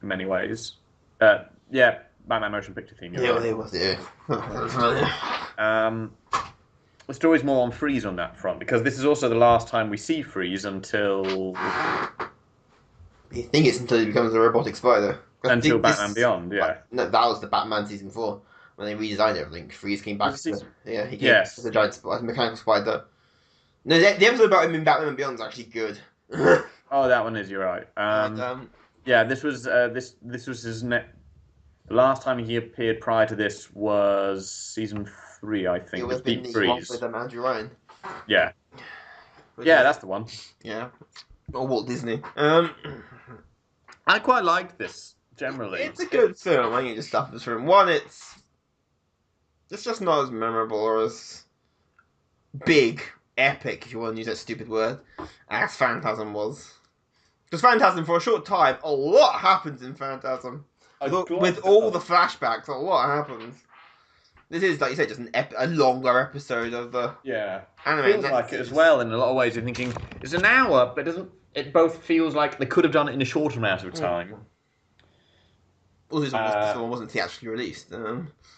in many ways. Yeah, Batman motion picture theme. Yeah, they was there. The story's more on Freeze on that front, because this is also the last time we see Freeze until... You think it's until he becomes a robotic spider. Until Batman Beyond, yeah. No, that was the Batman season 4. When they redesigned everything, Freeze came back. He came as a giant mechanical spider. No, the episode about him in Batman Beyond is actually good. Oh, that one is, you're right. Yeah, this was his the last time he appeared prior to this was season 3, I think. It was Deep the Freeze. with Andrew Ryan. Yeah. Yeah, that's the one. Yeah. Or Walt Disney. I quite like this, generally. It's a good film. I think it just suffers from one, it's just not as memorable or as big, epic, if you want to use that stupid word, as Phantasm was. Because Phantasm, for a short time, a lot happens in Phantasm. With all the flashbacks, a lot happens. This is, like you said, just a longer episode of the Yeah, anime. feels like it as well in a lot of ways. You're thinking it's an hour, but it doesn't. It both feels like they could have done it in a shorter amount of time. Also, this one wasn't theatrically released.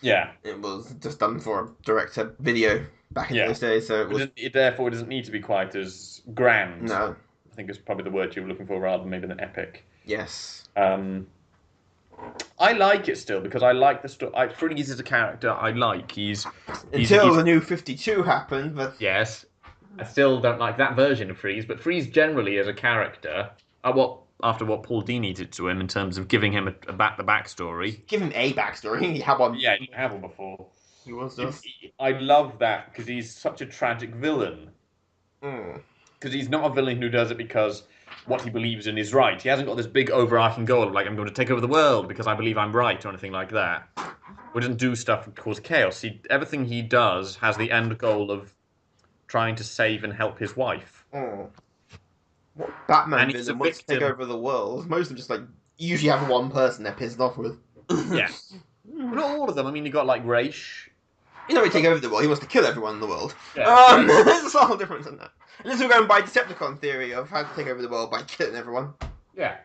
Yeah, it was just done for a director video back in Yeah. those days, so it was. therefore, it doesn't need to be quite as grand. No. I think it's probably the word you were looking for rather than maybe an epic. Yes. I like it still because I like the story. Freeze is a character I like. Until the new 52 happened, but Yes, I still don't like that version of Freeze, but Freeze generally as a character, after what Paul Dini did to him in terms of giving him the backstory. give him a backstory. He had one. Yeah, he didn't have one before. He was just. I love that because he's such a tragic villain. Because he's not a villain who does it because what he believes in is right. He hasn't got this big overarching goal of, like, I'm going to take over the world because I believe I'm right or anything like that. He doesn't do stuff to cause chaos. Everything he does has the end goal of trying to save and help his wife. What Batman And he's villain a wants to take victim. over the world? Most of them just, like, usually have one person they're pissed off with. Yeah. Not all of them. I mean, you got, like, Raish. He doesn't really take over the world, he wants to kill everyone in the world. Yeah. There's a subtle difference in that. Unless we're going by Decepticon theory of how to take over the world by killing everyone. Yeah.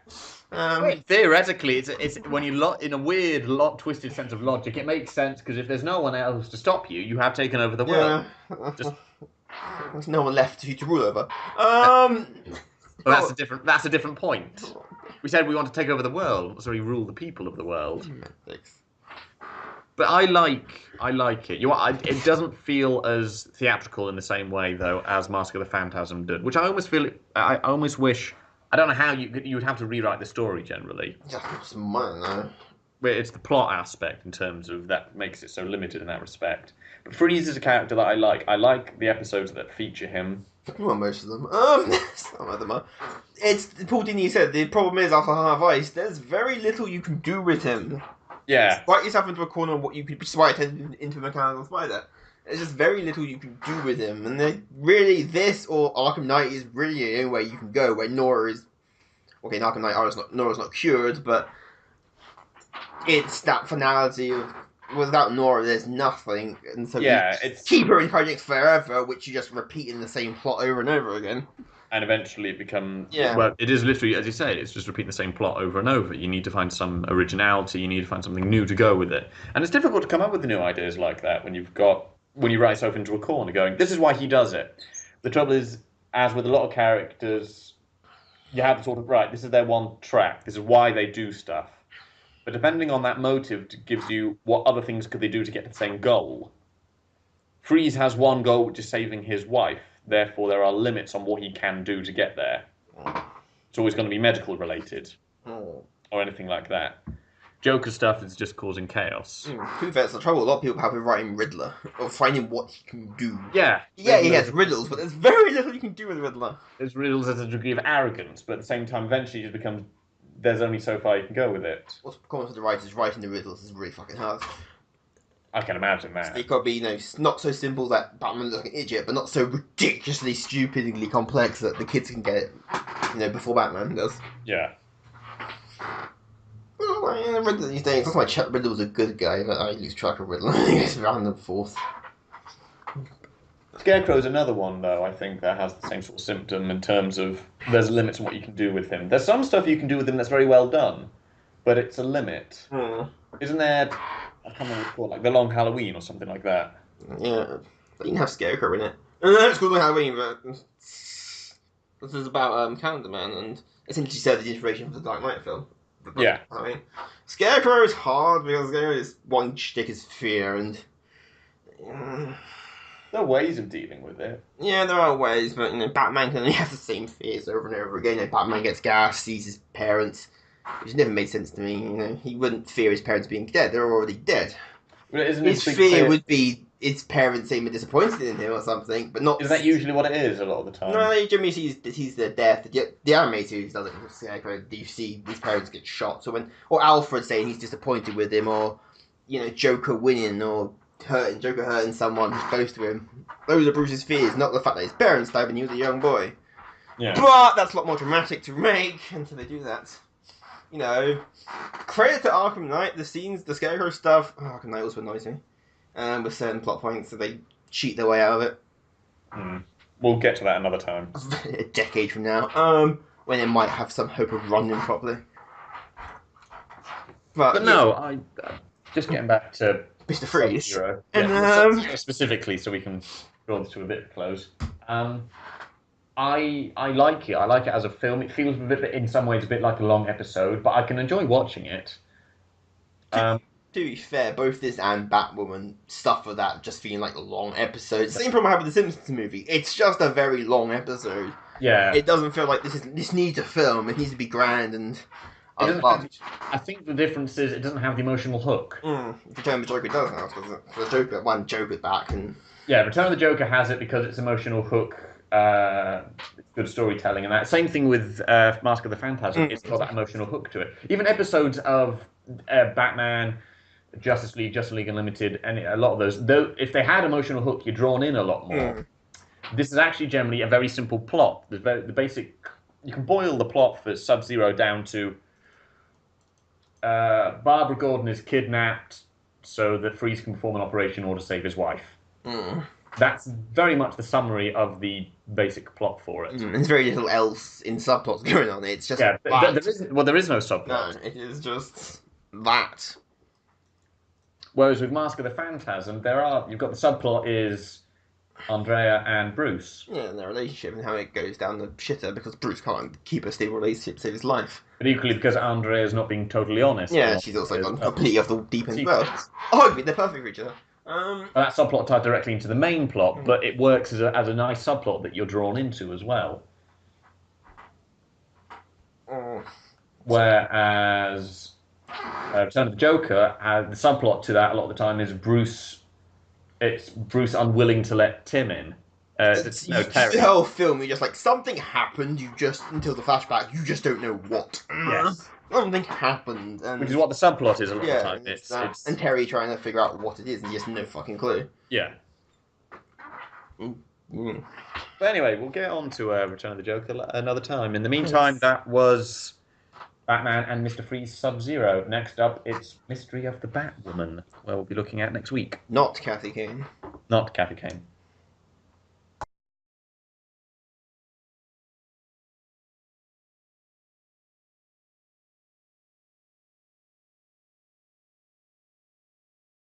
Theoretically, it's when you in a weird, twisted sense of logic, it makes sense because if there's no one else to stop you, you have taken over the world. Just... There's no one left for you to rule over. But that's a different point. We said we want to take over the world, sorry, rule the people of the world. Thanks. But I like it. It doesn't feel as theatrical in the same way though as Mask of the Phantasm did, which I almost feel. I almost wish. I don't know how you would have to rewrite the story generally. Just money, though. But it's the plot aspect in terms of that makes it so limited in that respect. But Freeze is a character that I like. I like the episodes that feature him. Well, most of them. Some of them are. It's Paul Dini said the problem is after Half Ice, there's very little you can do with him. Yeah. Write yourself into a corner of what you could just write into a mechanical spider. There's just very little you can do with him, and really this or Arkham Knight is really the only way you can go. Where Nora is, okay, in Arkham Knight, Nora's not cured, but it's that finality of without Nora, there's nothing, and so it's keep her in projects forever, which you just repeat in the same plot over and over again. And eventually it becomes... Yeah. Well, it is literally, as you say, it's just repeating the same plot over and over. You need to find some originality, you need to find something new to go with it. And it's difficult to come up with the new ideas like that when you write yourself into a corner going, this is why he does it. The trouble is, as with a lot of characters, you have sort of, right, this is their one track, this is why they do stuff. But depending on that motive, it gives you what other things could they do to get to the same goal. Freeze has one goal, which is saving his wife. Therefore, there are limits on what he can do to get there. It's always going to be medical related or anything like that. Joker stuff is just causing chaos. To be fair, that's the trouble. A lot of people have with writing Riddler or finding what he can do. Yeah. Yeah, he has riddles, but there's very little you can do with Riddler. There's riddles as a degree of arrogance, but at the same time, eventually it just becomes there's only so far you can go with it. What's common for the writers writing the riddles is really fucking hard. I can imagine that. It got to be, not so simple that Batman looks like an idiot, but not so ridiculously, stupidly complex that the kids can get it, before Batman does. Yeah. Well, Riddler these days, that's why Chuck Riddler was a good guy, but I lose track of Riddler. He's random fourth. Scarecrow's another one, though, I think, that has the same sort of symptom in terms of there's limits on what you can do with him. There's some stuff you can do with him that's very well done, but it's a limit. Isn't there... I can't remember what it's called, like The Long Halloween or something like that. Yeah, but you can have Scarecrow in it. It's called The Halloween, but this is about Calendar Man, and essentially served the inspiration for the Dark Knight film. Yeah. I mean, Scarecrow is hard because Scarecrow's one shtick is fear, and There are ways of dealing with it. yeah, there are ways, but Batman can only have the same fears over and over again. Batman gets gas, sees his parents, which never made sense to me. He wouldn't fear his parents being dead; they're already dead. But isn't His fear would be his parents seeming disappointed in him or something, but not. Is that usually what it is a lot of the time? No, he generally sees their death. The animator does it with Scarecrow. You see his parents get shot. So or Alfred saying he's disappointed with him, or Joker winning, or Joker hurting someone who's close to him. Those are Bruce's fears, not the fact that his parents died when he was a young boy. Yeah. But that's a lot more dramatic to make until they do that. Credit to Arkham Knight. The scenes, the Scarecrow stuff. Arkham Knight also annoys me. with certain plot points, so they cheat their way out of it. We'll get to that another time. A decade from now, when it might have some hope of running properly. But no, I just getting back to Mr. Freeze. Sub-Zero. And, Yeah, specifically, so we can draw this to a bit close. I like it. I like it as a film. It feels in some ways, a bit like a long episode, but I can enjoy watching it. To be fair, both this and Batwoman suffer that just feeling like long episodes. Same problem I have with the Simpsons movie. It's just a very long episode. Yeah. It doesn't feel like this needs a film. It needs to be grand and. I think the difference is it doesn't have the emotional hook. Return of the Joker does now, because the Joker's back and. Yeah, Return of the Joker has it because it's emotional hook. Good storytelling and that. Same thing with Mask of the Phantasm. It's got that emotional hook to it. Even episodes of Batman, Justice League Unlimited, and a lot of those, though, if they had emotional hook, you're drawn in a lot more. This is actually generally a very simple plot. The basic, you can boil the plot for Sub-Zero down to Barbara Gordon is kidnapped so that Freeze can perform an operation in order to save his wife. That's very much the summary of the basic plot for it. There's very little else in subplots going on. It's just there is no subplot. No, it is just that. Whereas with Mask of the Phantasm, you've got the subplot is Andrea and Bruce. Yeah, and their relationship and how it goes down the shitter because Bruce can't keep a stable relationship to save his life. But equally because Andrea's not being totally honest. Yeah, she's also gone completely off the deep end as well. Arguably, they're perfect for each other. That subplot tied directly into the main plot, but it works as a nice subplot that you're drawn into as well. Whereas Return of the Joker, the subplot to that a lot of the time is Bruce. It's Bruce unwilling to let Tim in. Terry. The whole film, you're just like something happened. Until the flashback, you just don't know what. Yes. Something happened, which is what the subplot is a lot of the time. It's and Terry trying to figure out what it is, and he has no fucking clue. Yeah. But anyway, we'll get on to Return of the Joker another time. In the meantime, that was Batman and Mr. Freeze Sub-Zero. Next up, it's Mystery of the Batwoman, where we'll be looking at next week. Not Kathy Kane. Not Kathy Kane.